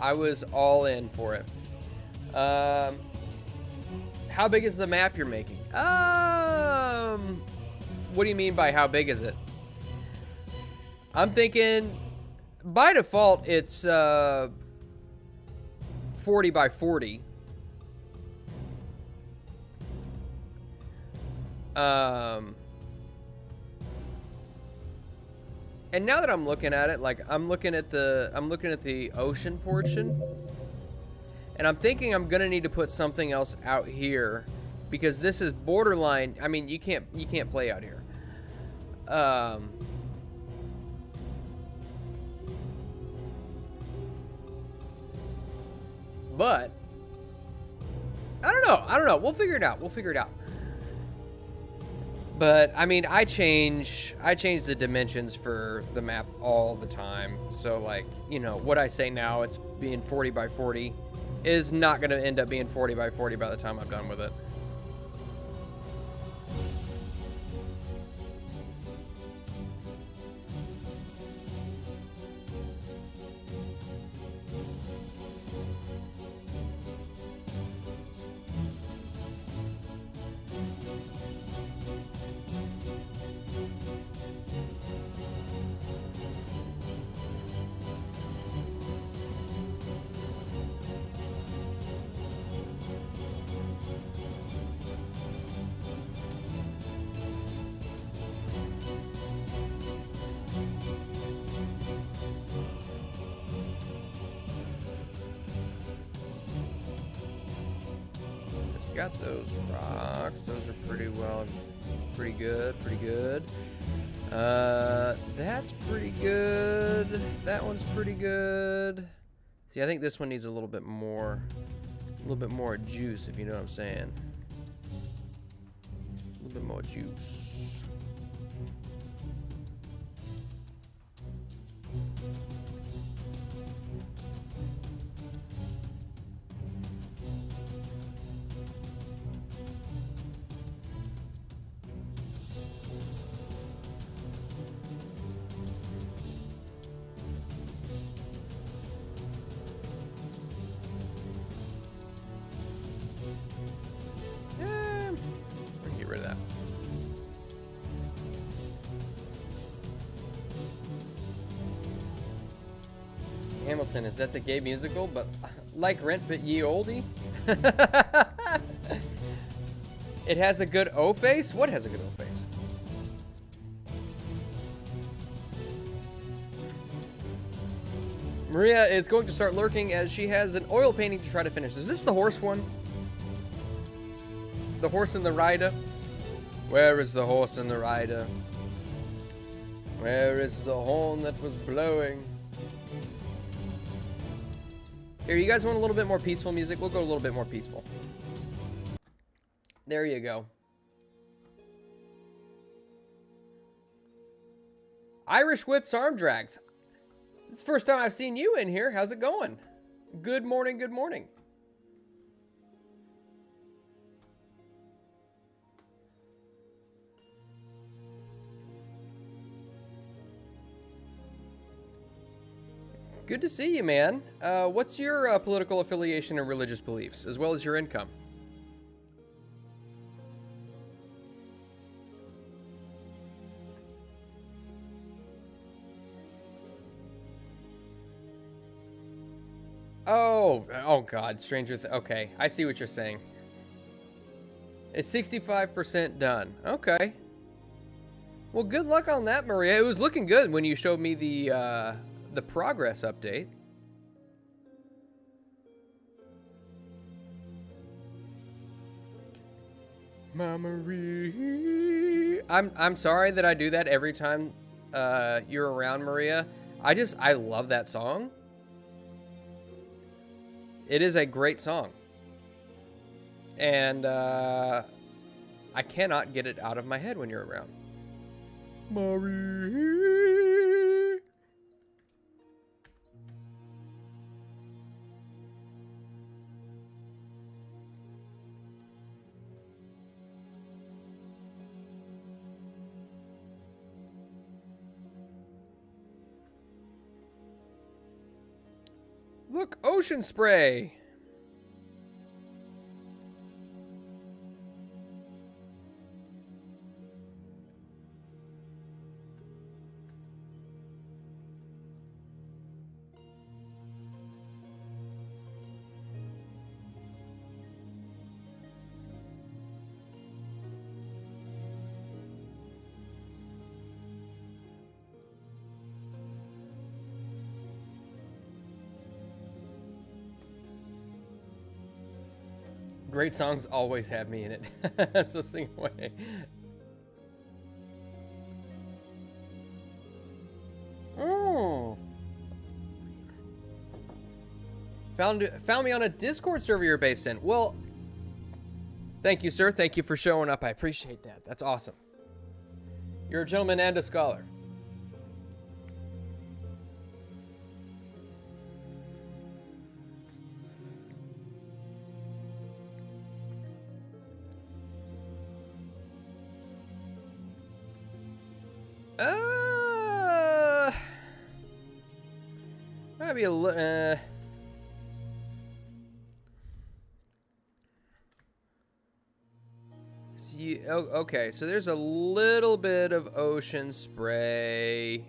I was all in for it. How big is the map you're making? What do you mean by how big is it? I'm thinking, by default, it's 40 by 40. And now that I'm looking at it, like I'm looking at the ocean portion, and I'm thinking I'm gonna need to put something else out here because this is borderline. I mean, you can't play out here. But I don't know. We'll figure it out. But I mean, I change the dimensions for the map all the time. So like, you know, what I say now, it's being 40 by 40 is not going to end up being 40 by 40 by the time I'm done with it. got those rocks. Those are pretty good, pretty good. That's pretty good. That one's pretty good. See, I think this one needs a little bit more juice, if you know what I'm saying. A little bit more juice. Rid of that. Hamilton, is that the gay musical? But like Rent but Ye Oldie? It has a good O face? What has a good O face? Maria is going to start lurking as she has an oil painting to try to finish. Is this the horse one? The horse and the rider? Where is the horse and the rider? Where is the horn that was blowing? Here, you guys want a little bit more peaceful music? We'll go a little bit more peaceful. There you go. Irish Whips Arm Drags. It's the first time I've seen you in here. How's it going? Good morning, good morning. Good to see you, man. What's your political affiliation and religious beliefs, as well as your income? Oh God, okay, I see what you're saying. It's 65% done. Okay. Well, good luck on that, Maria. It was looking good when you showed me the progress update. Marie. I'm sorry that I do that every time you're around, Maria. I love that song. It is a great song. And I cannot get it out of my head when you're around. Marie. Look, ocean spray. Great songs always have me in it. So sing away. Found me on a Discord server you're based in. Well, thank you, sir. Thank you for showing up. I appreciate that. That's awesome. You're a gentleman and a scholar. Might be a little. See, oh, okay, so there's a little bit of ocean spray.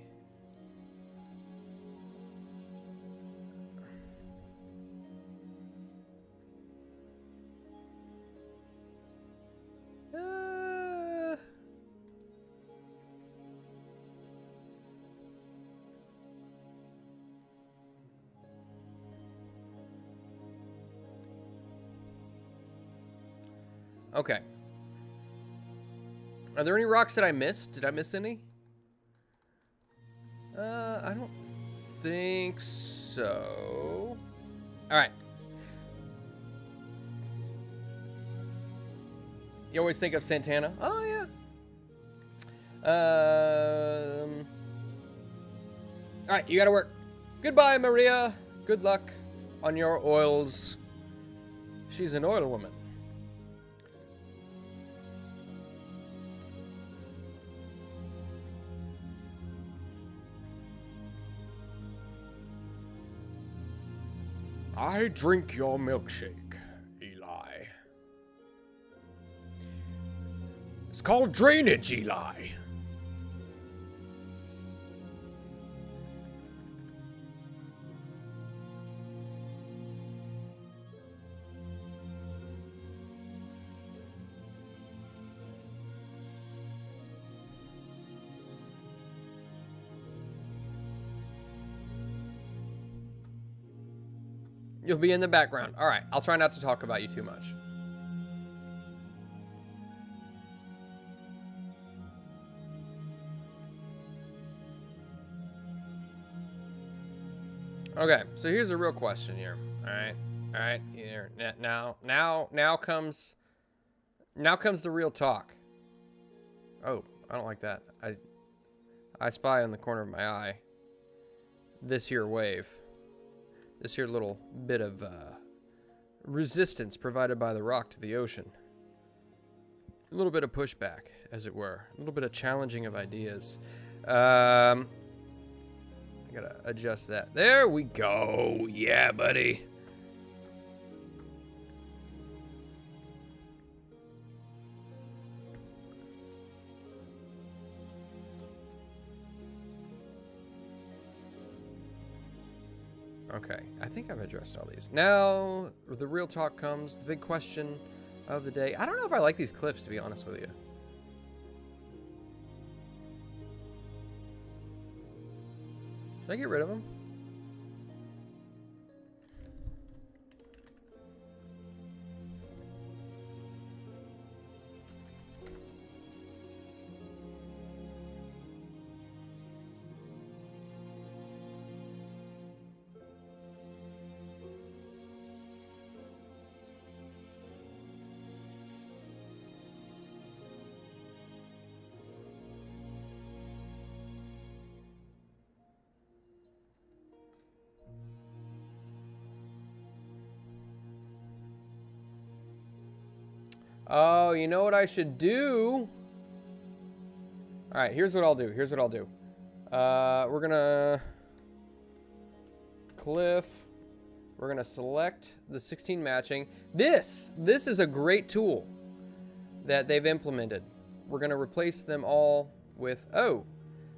Okay. Are there any rocks that I missed? Did I miss any? I don't think so. All right. You always think of Santana. Oh, yeah. All right, you gotta work. Goodbye, Maria. Good luck on your oils. She's an oil woman. I drink your milkshake, Eli. It's called drainage, Eli. You'll be in the background. All right, I'll try not to talk about you too much. Okay, so here's a real question here. All right. Here now comes the real talk. Oh, I don't like that. I spy on the corner of my eye this here wave. This here little bit of resistance provided by the rock to the ocean. A little bit of pushback, as it were. A little bit of challenging of ideas. I gotta adjust that. There we go. Yeah, buddy. Okay, I think I've addressed all these. Now, the real talk comes, the big question of the day. I don't know if I like these cliffs, to be honest with you. Should I get rid of them? Oh, you know what I should do? All right, here's what I'll do. We're gonna cliff. We're gonna select the 16 matching. This is a great tool that they've implemented. We're gonna replace them all with, oh,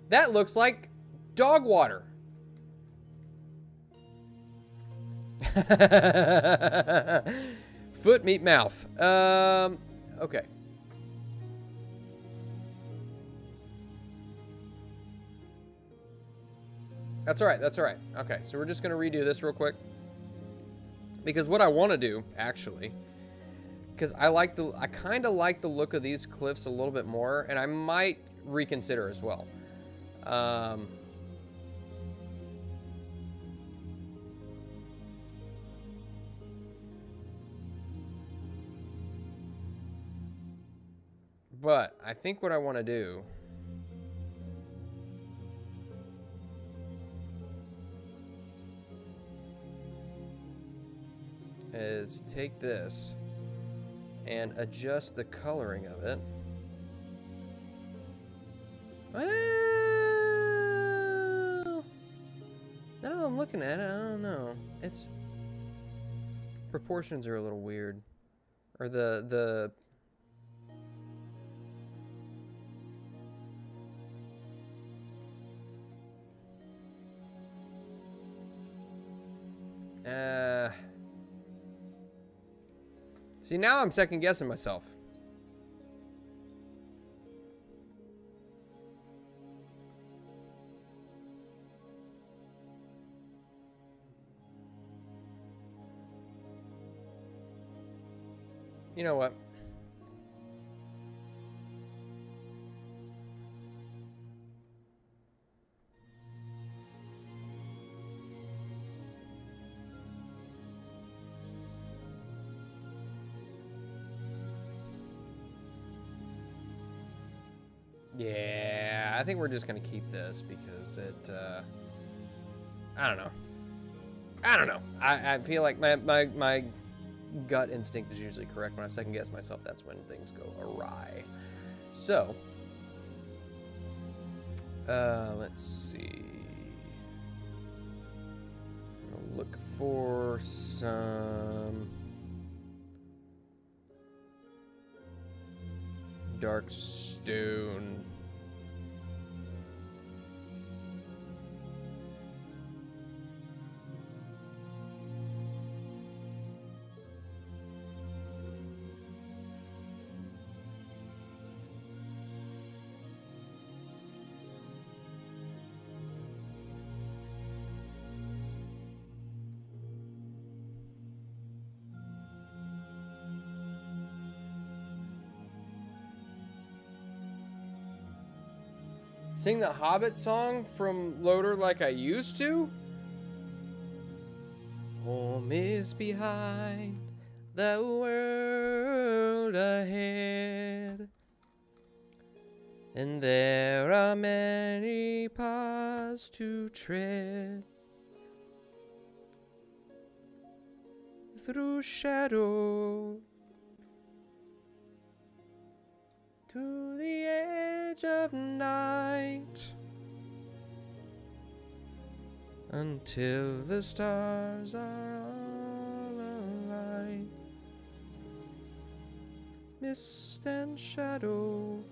that looks like dog water. Foot, meat, mouth. Okay. That's all right. Okay, so we're just gonna redo this real quick. Because what I want to do, actually, because I kind of like the look of these cliffs a little bit more, and I might reconsider as well. But I think what I want to do is take this and adjust the coloring of it. Well, now that I'm looking at it, I don't know. It's proportions are a little weird, or the see, now I'm second guessing myself. You know what? Yeah, I think we're just gonna keep this because it, I don't know. I feel like my gut instinct is usually correct. When I second guess myself, that's when things go awry. So, let's see. I'm gonna look for some dark stone. Sing the Hobbit song from Loader like I used to? Home is behind, the world ahead, and there are many paths to tread. Through shadow to the edge of night, until the stars are all alight. Mist and shadow,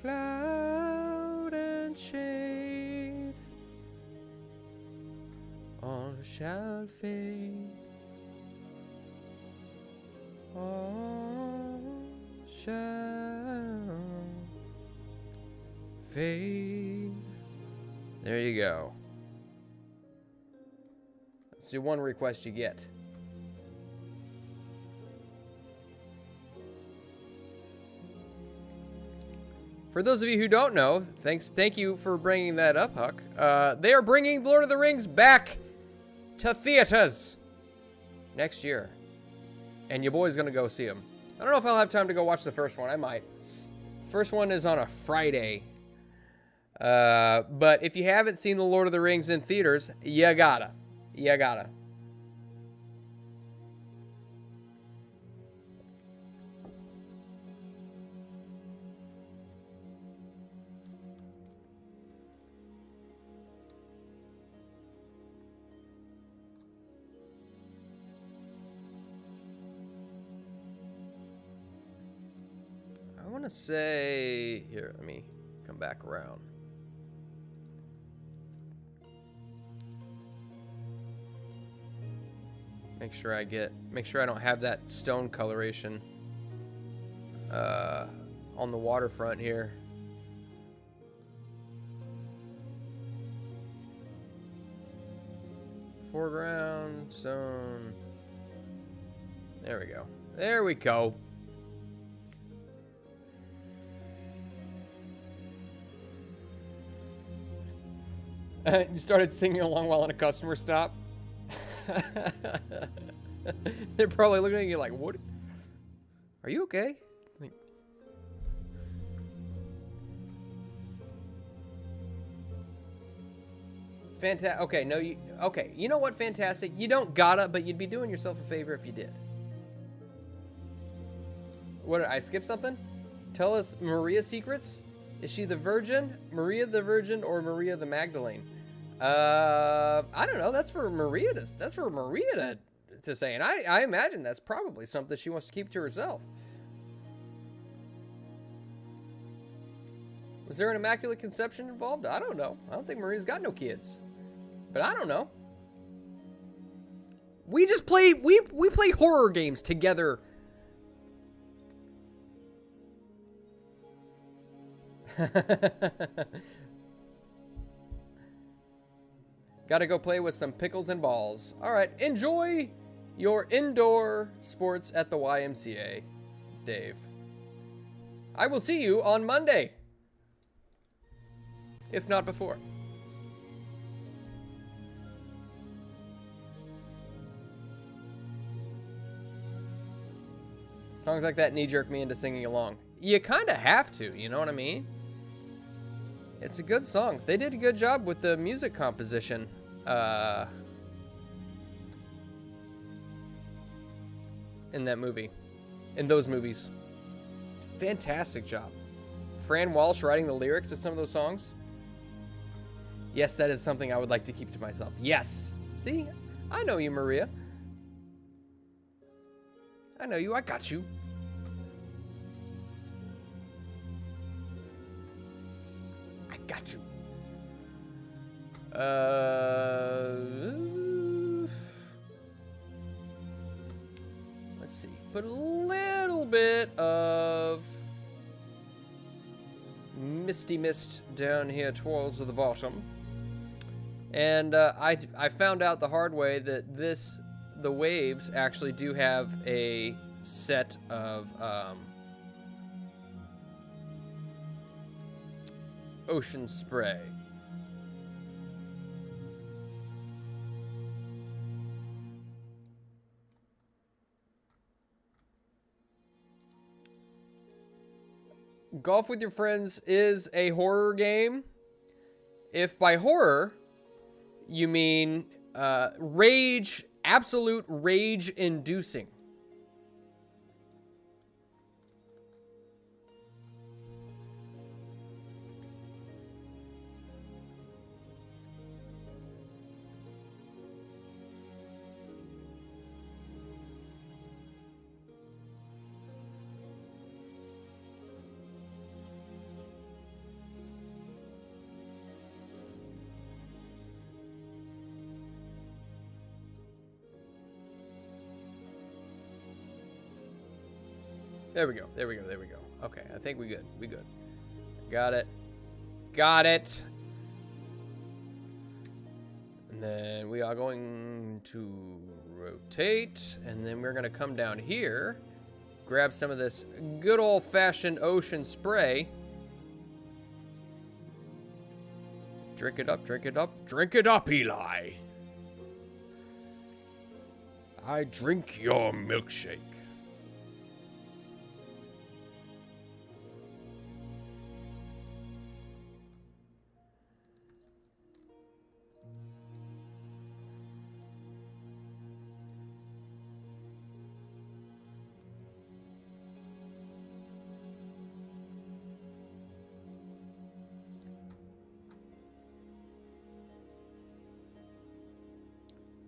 cloud and shade, all shall fade. All shall fade. There you go. That's the one request you get. For those of you who don't know, thank you for bringing that up, Huck. They are bringing Lord of the Rings back to theaters next year. And your boy's gonna go see them. I don't know if I'll have time to go watch the first one. I might. First one is on a Friday. But if you haven't seen The Lord of the Rings in theaters, you gotta. You gotta. I want to say... Here, let me come back around. Make sure I don't have that stone coloration on the waterfront here. Foreground, stone. There we go. There we go. You started singing along while in a customer stop. They're probably looking at you like, what? Are you okay? Like, fantastic. Okay, no, you. Okay, you know what? Fantastic. You don't gotta, but you'd be doing yourself a favor if you did. What? Did I skip something? Tell us Maria's secrets. Is she the Virgin, Maria the Virgin, or Maria the Magdalene? I don't know. That's for Maria to say, and I imagine that's probably something she wants to keep to herself. Was there an Immaculate Conception involved? I don't know. I don't think Maria's got no kids, but I don't know. We just play we play horror games together. Gotta go play with some pickles and balls. All right, enjoy your indoor sports at the YMCA, Dave. I will see you on Monday, if not before. Songs like that knee-jerk me into singing along. you kind of have to, you know what I mean? It's a good song. They did a good job with the music composition. In that movie. In those movies. Fantastic job. Fran Walsh writing the lyrics to some of those songs. Yes, that is something I would like to keep to myself. Yes. See? I know you, Maria. I know you. I got you. I got you. Let's see. Put a little bit of misty mist down here towards the bottom. And I found out the hard way that the waves actually do have a set of ocean spray. Golf with Your Friends is a horror game. If by horror you mean rage, absolute rage inducing. There we go. There we go. There we go. Okay, I think we good. We good. Got it. Got it. And then we are going to rotate. And then we're going to come down here. Grab some of this good old-fashioned ocean spray. Drink it up, drink it up. Drink it up, Eli. I drink your milkshake.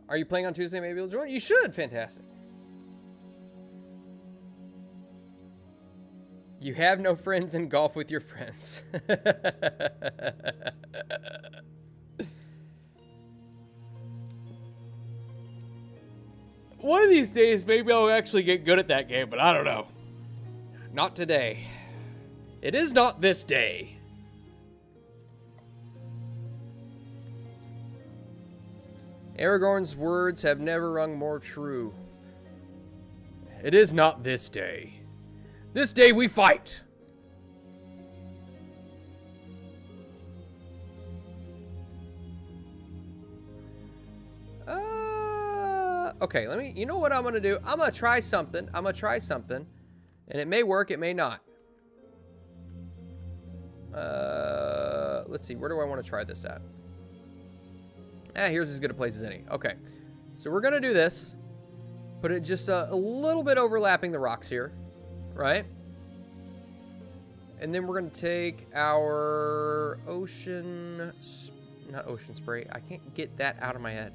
Are you playing on Tuesday? Maybe you'll join. You should. Fantastic. You have no friends in Golf with Your Friends. One of these days, maybe I'll actually get good at that game, but I don't know. Not today. It is not this day. Aragorn's words have never rung more true. It is not this day. This day we fight. Okay, you know what I'm gonna do? I'm gonna try something. And it may work, it may not. Let's see, where do I want to try this at? Here's as good a place as any. Okay, so we're gonna do this. Put it just a little bit overlapping the rocks here, right? And then we're gonna take our not ocean spray. I can't get that out of my head.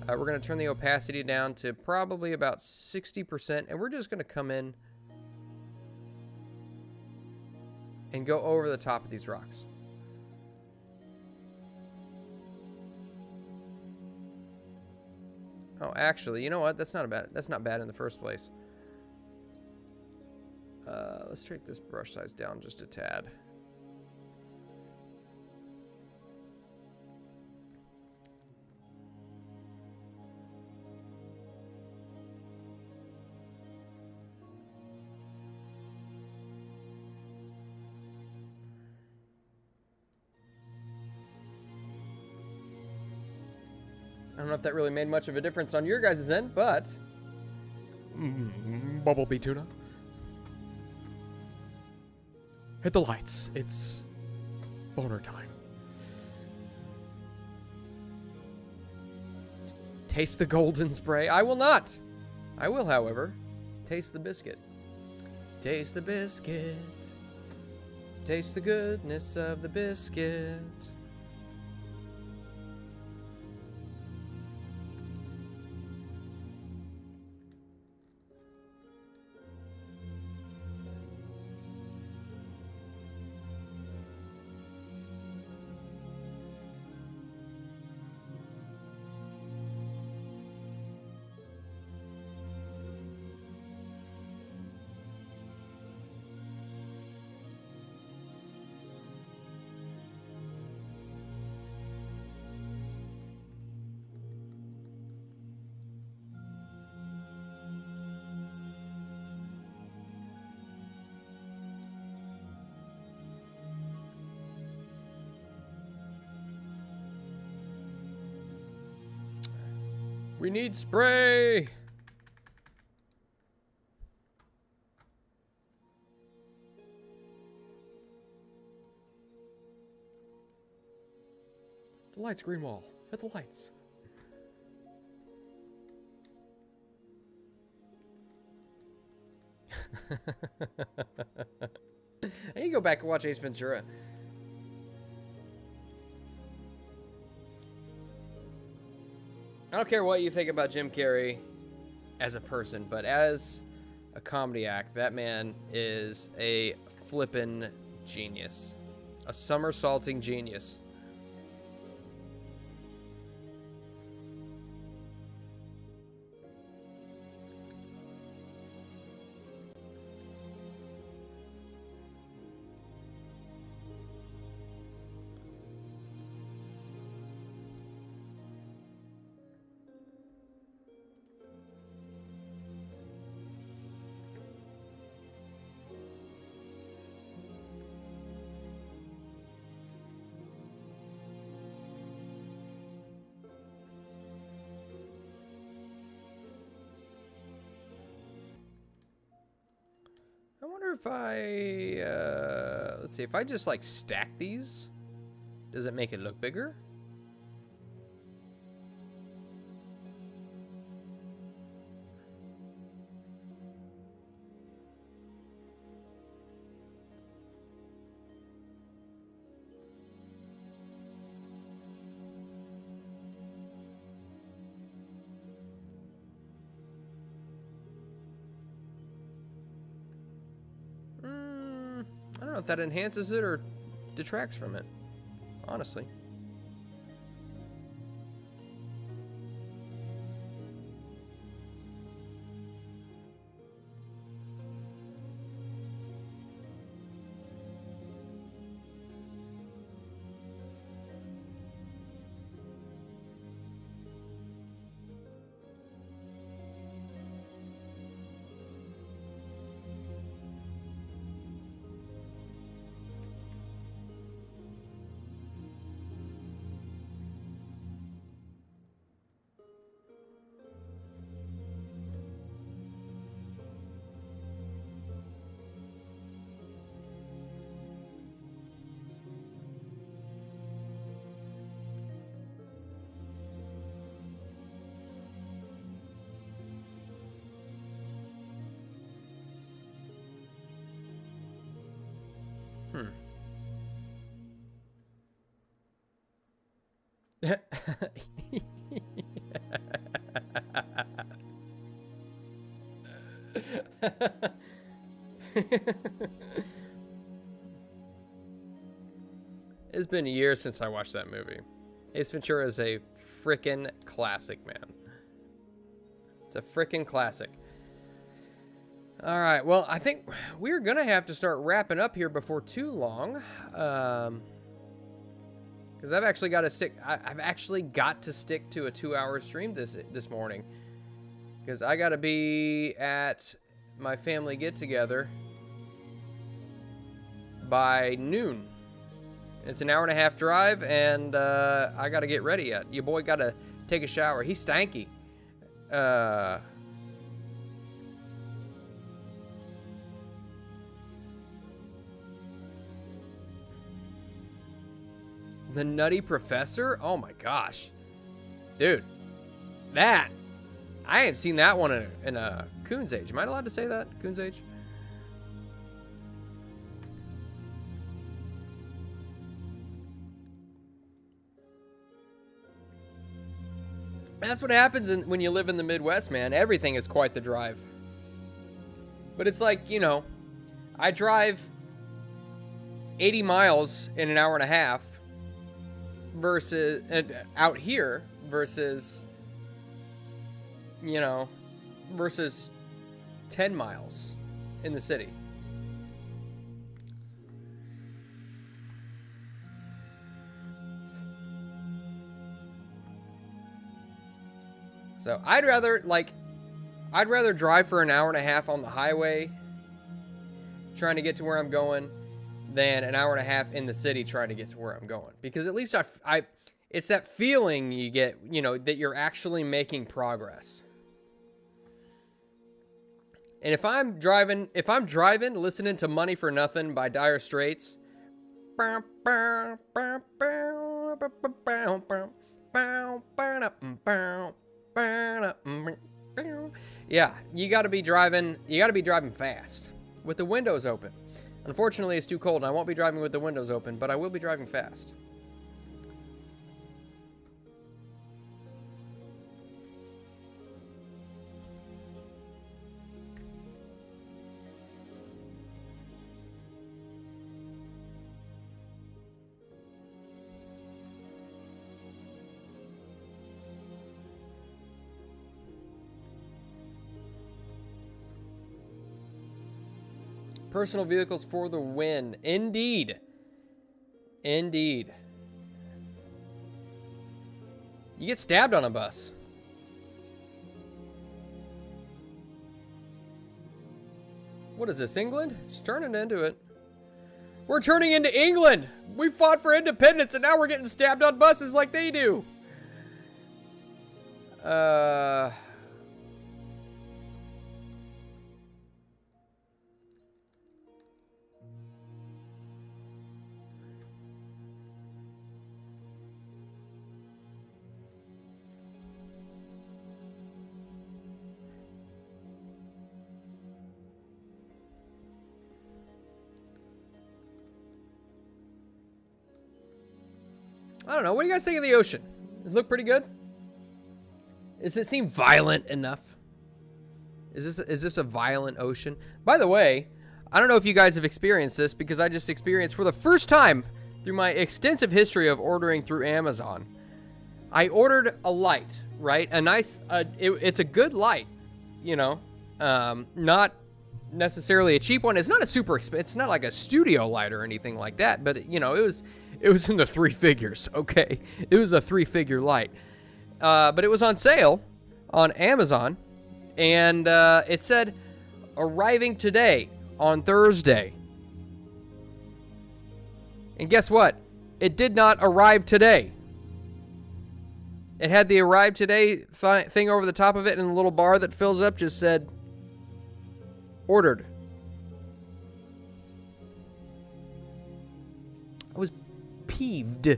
We're gonna turn the opacity down to probably about 60%, and we're just gonna come in and go over the top of these rocks. Oh, actually, you know what? That's not bad in the first place. Let's take this brush size down just a tad. I don't know if that really made much of a difference on your guys' end, but... Bumblebee tuna. Hit the lights. It's boner time. Taste the golden spray. I will not. I will, however, taste the biscuit. Taste the biscuit. Taste the goodness of the biscuit. We need spray. The lights, green wall. Hit the lights. I need to go back and watch Ace Ventura. I don't care what you think about Jim Carrey as a person, but as a comedy act, that man is a flippin' genius. A somersaulting genius. I wonder if I, let's see, if I just like stack these, does it make it look bigger? I don't know if that enhances it or detracts from it, honestly. It's been years since I watched that movie. Ace Ventura is a frickin' classic, man. It's a frickin' classic. All right, well, I think we're gonna have to start wrapping up here before too long, because I've actually got to stick. I've actually got to stick to a 2-hour stream this morning, because I got to be at my family get together by noon. It's an 1.5-hour drive, and I got to get ready yet. Your boy got to take a shower. He's stanky. The Nutty Professor? Oh my gosh. Dude. That. I ain't seen that one in a Coon's Age. Am I allowed to say that? Coon's Age? That's what happens when you live in the Midwest, man. Everything is quite the drive. But it's like, you know, I drive 80 miles in an hour and a half versus out here versus, you know, versus 10 miles in the city. So I'd rather drive for an hour and a half on the highway trying to get to where I'm going than an hour and a half in the city trying to get to where I'm going. Because at least it's that feeling you get, you know, that you're actually making progress. And if I'm driving listening to Money for Nothing by Dire Straits, yeah, you got to be driving fast with the windows open. Unfortunately, it's too cold and I won't be driving with the windows open, but I will be driving fast. Personal vehicles for the win. Indeed. Indeed. You get stabbed on a bus. What is this, England? It's turning into it. We're turning into England. We fought for independence and now we're getting stabbed on buses like they do. I don't know. What do you guys think of the ocean? Does it look pretty good? Does it seem violent enough? Is this a violent ocean? By the way, I don't know if you guys have experienced this because I just experienced for the first time through my extensive history of ordering through Amazon. I ordered a light, right? A nice, it's a good light, you know, not necessarily a cheap one. It's not a super expensive. It's not like a studio light or anything like that, but you know, it was in the 3 figures. Okay. It was a 3-figure light. But it was on sale on Amazon and, it said arriving today on Thursday. And guess what? It did not arrive today. It had the arrive today thing over the top of it and a little bar that fills up just said ordered. I was peeved,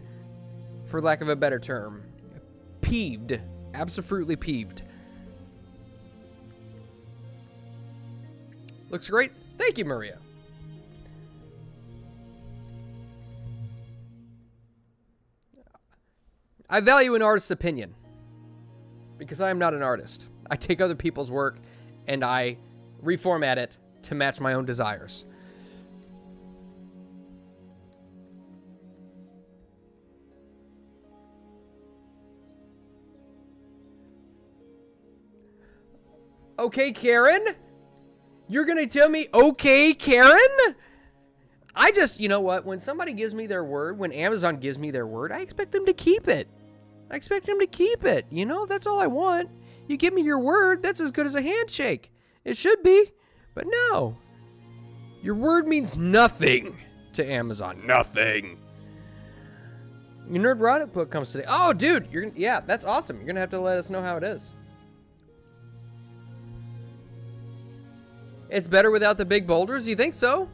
for lack of a better term. Peeved. Absolutely peeved. Looks great. Thank you, Maria. I value an artist's opinion because I am not an artist. I take other people's work and I reformat it to match my own desires. Okay, Karen? You're gonna tell me, okay, Karen? I just, you know what? When somebody gives me their word, when Amazon gives me their word, I expect them to keep it. I expect them to keep it. You know, that's all I want. You give me your word, that's as good as a handshake. It should be, but no. Your word means nothing to Amazon. Nothing. Your Nerd Roddick book comes today. Oh, dude, yeah, that's awesome. You're gonna have to let us know how it is. It's better without the big boulders? You think so?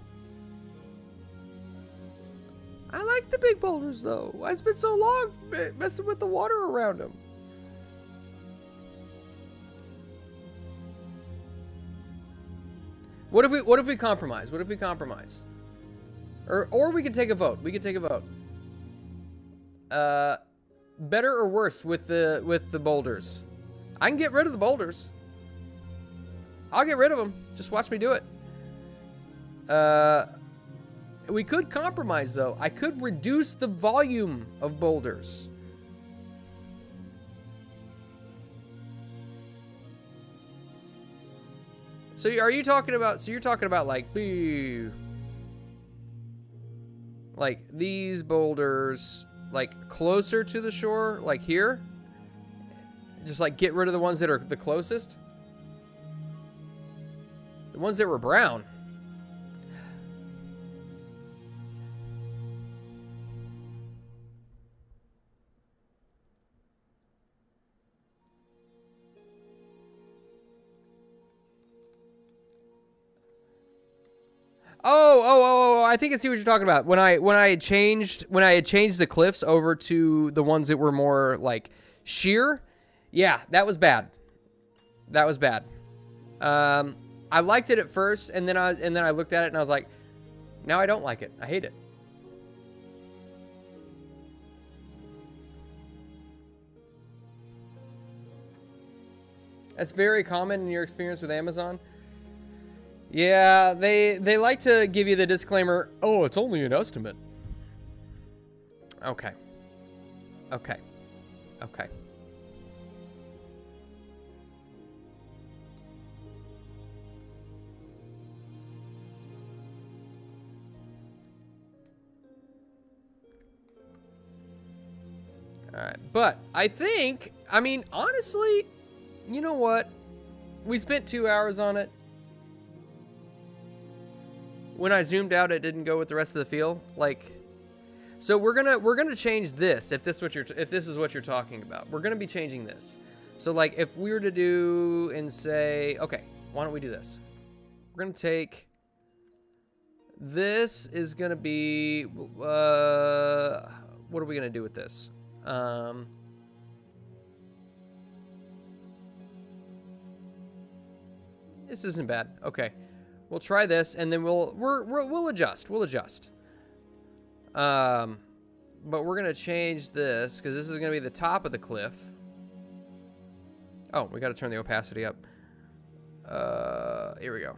I like the big boulders, though. I spent so long messing with the water around them. What if we compromise? What if we compromise? Or we could take a vote. We could take a vote. Better or worse with the boulders? I can get rid of the boulders. I'll get rid of them. Just watch me do it. We could compromise, though. I could reduce the volume of boulders. So are you talking about, so you're talking about like, like these boulders, like closer to the shore, like here? Just like get rid of the ones that are the closest? The ones that were brown. Oh, I think I see what you're talking about. When I had changed the cliffs over to the ones that were more like sheer, yeah, that was bad. That was bad. I liked it at first, and then I looked at it and I was like, now I don't like it. I hate it. That's very common in your experience with Amazon. Yeah, they like to give you the disclaimer, oh, it's only an estimate. Okay. Okay. Okay. All right, but I think, I mean, honestly, you know what? We spent 2 hours on it. When I zoomed out, it didn't go with the rest of the feel. Like, so we're gonna change this if this is what you're talking about. We're gonna be changing this. So like, if we were to do and say, okay, why don't we do this? We're gonna take. This is gonna be. What are we gonna do with this? This isn't bad. Okay. We'll try this, and then we'll adjust. We'll adjust. But we're gonna change this because this is gonna be the top of the cliff. Oh, we got to turn the opacity up. Here we go.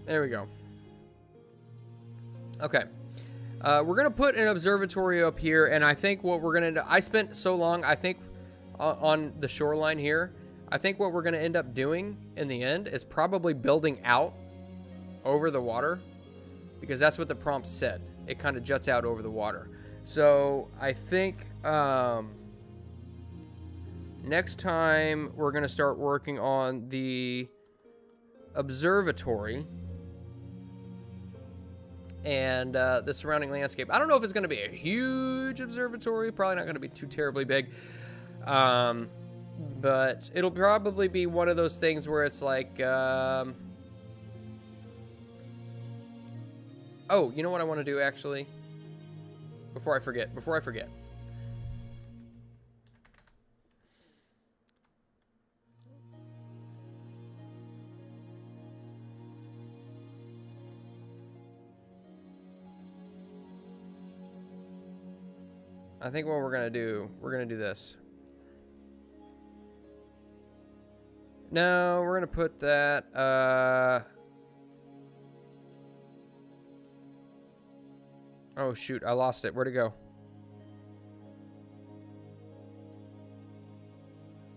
There we go. Okay, we're gonna put an observatory up here, and I think what we're gonna do, I spent so long, I think, on the shoreline here. I think what we're gonna end up doing in the end is probably building out over the water, because that's what the prompt said. It kind of juts out over the water. So I think next time we're gonna start working on the observatory and the surrounding landscape. I don't know if it's going to be a huge observatory. Probably not going to be too terribly big. But it'll probably be one of those things where it's like... oh, you know what I want to do, actually? Before I forget. I think what we're gonna do this. No, we're gonna put that, oh shoot, I lost it. Where'd it go?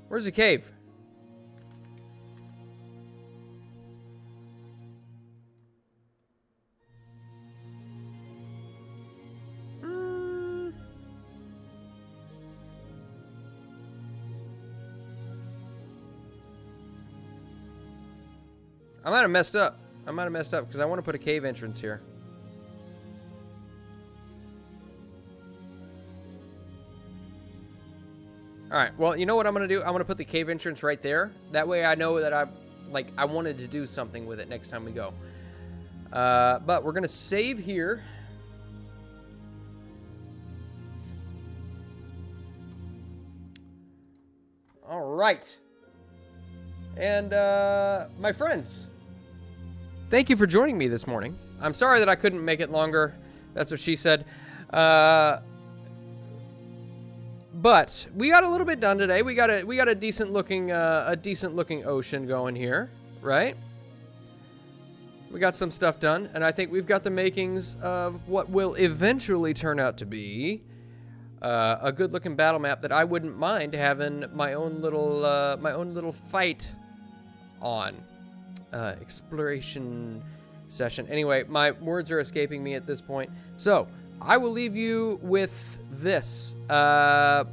Where's the cave? I might have messed up. Because I want to put a cave entrance here. All right. Well, you know what I'm going to do? I'm going to put the cave entrance right there. That way I know that I wanted to do something with it next time we go. But we're going to save here. All right. And, my friends, thank you for joining me this morning. I'm sorry that I couldn't make it longer. That's what she said. But we got a little bit done today. We got a decent looking ocean going here, right? We got some stuff done, and I think we've got the makings of what will eventually turn out to be a good looking battle map that I wouldn't mind having my own little fight on. Exploration session. Anyway, my words are escaping me at this point. So I will leave you with this. I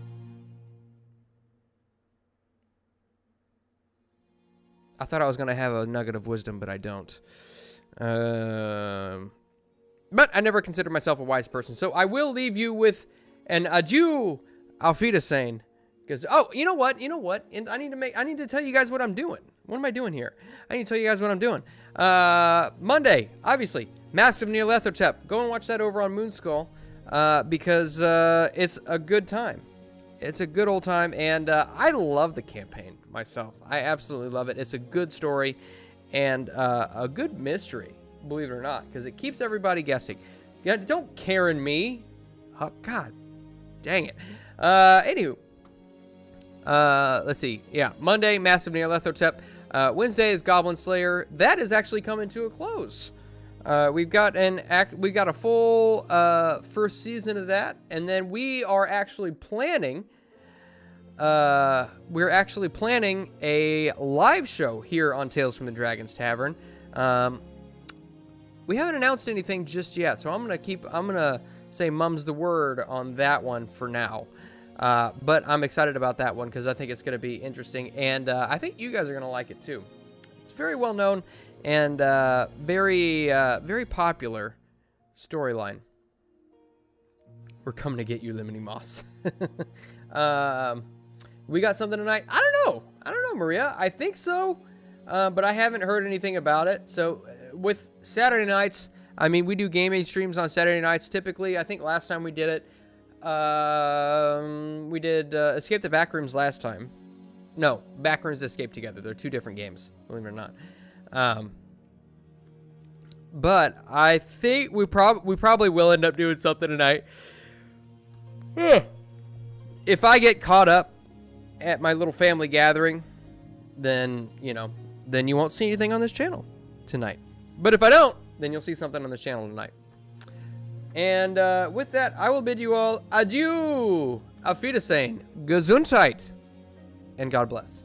thought I was going to have a nugget of wisdom, but I don't. But I never considered myself a wise person. So I will leave you with an adieu, auf Wiedersehen. Because, oh, you know what? And I need to tell you guys what I'm doing. What am I doing here? I need to tell you guys what I'm doing. Monday, obviously, Massive Neolithotep. Go and watch that over on Moonskull, because it's a good time. It's a good old time, and I love the campaign myself. I absolutely love it. It's a good story and a good mystery, believe it or not, because it keeps everybody guessing. Yeah, don't Karen me. Oh, God dang it. Anywho, let's see. Yeah, Monday, Massive Neolithotep. Wednesday is Goblin Slayer. That is actually coming to a close. We've got a full first season of that, and then we are actually planning. We're actually planning a live show here on Tales from the Dragon's Tavern. We haven't announced anything just yet, so I'm gonna say mum's the word on that one for now. But I'm excited about that one because I think it's going to be interesting, and I think you guys are going to like it too. It's very well known and very popular storyline. We're coming to get you, Lemony Moss. We got something tonight? I don't know, Maria. I think so, but I haven't heard anything about it. So with Saturday nights, I mean, we do gaming streams on Saturday nights typically. I think last time we did it, we did Escape the Backrooms last time. No, Backrooms Escape together. They're two different games, believe it or not. But I think we probably will end up doing something tonight. If I get caught up at my little family gathering, then you won't see anything on this channel tonight. But if I don't, then you'll see something on this channel tonight. And with that, I will bid you all adieu, auf Wiedersehen, Gesundheit, and God bless.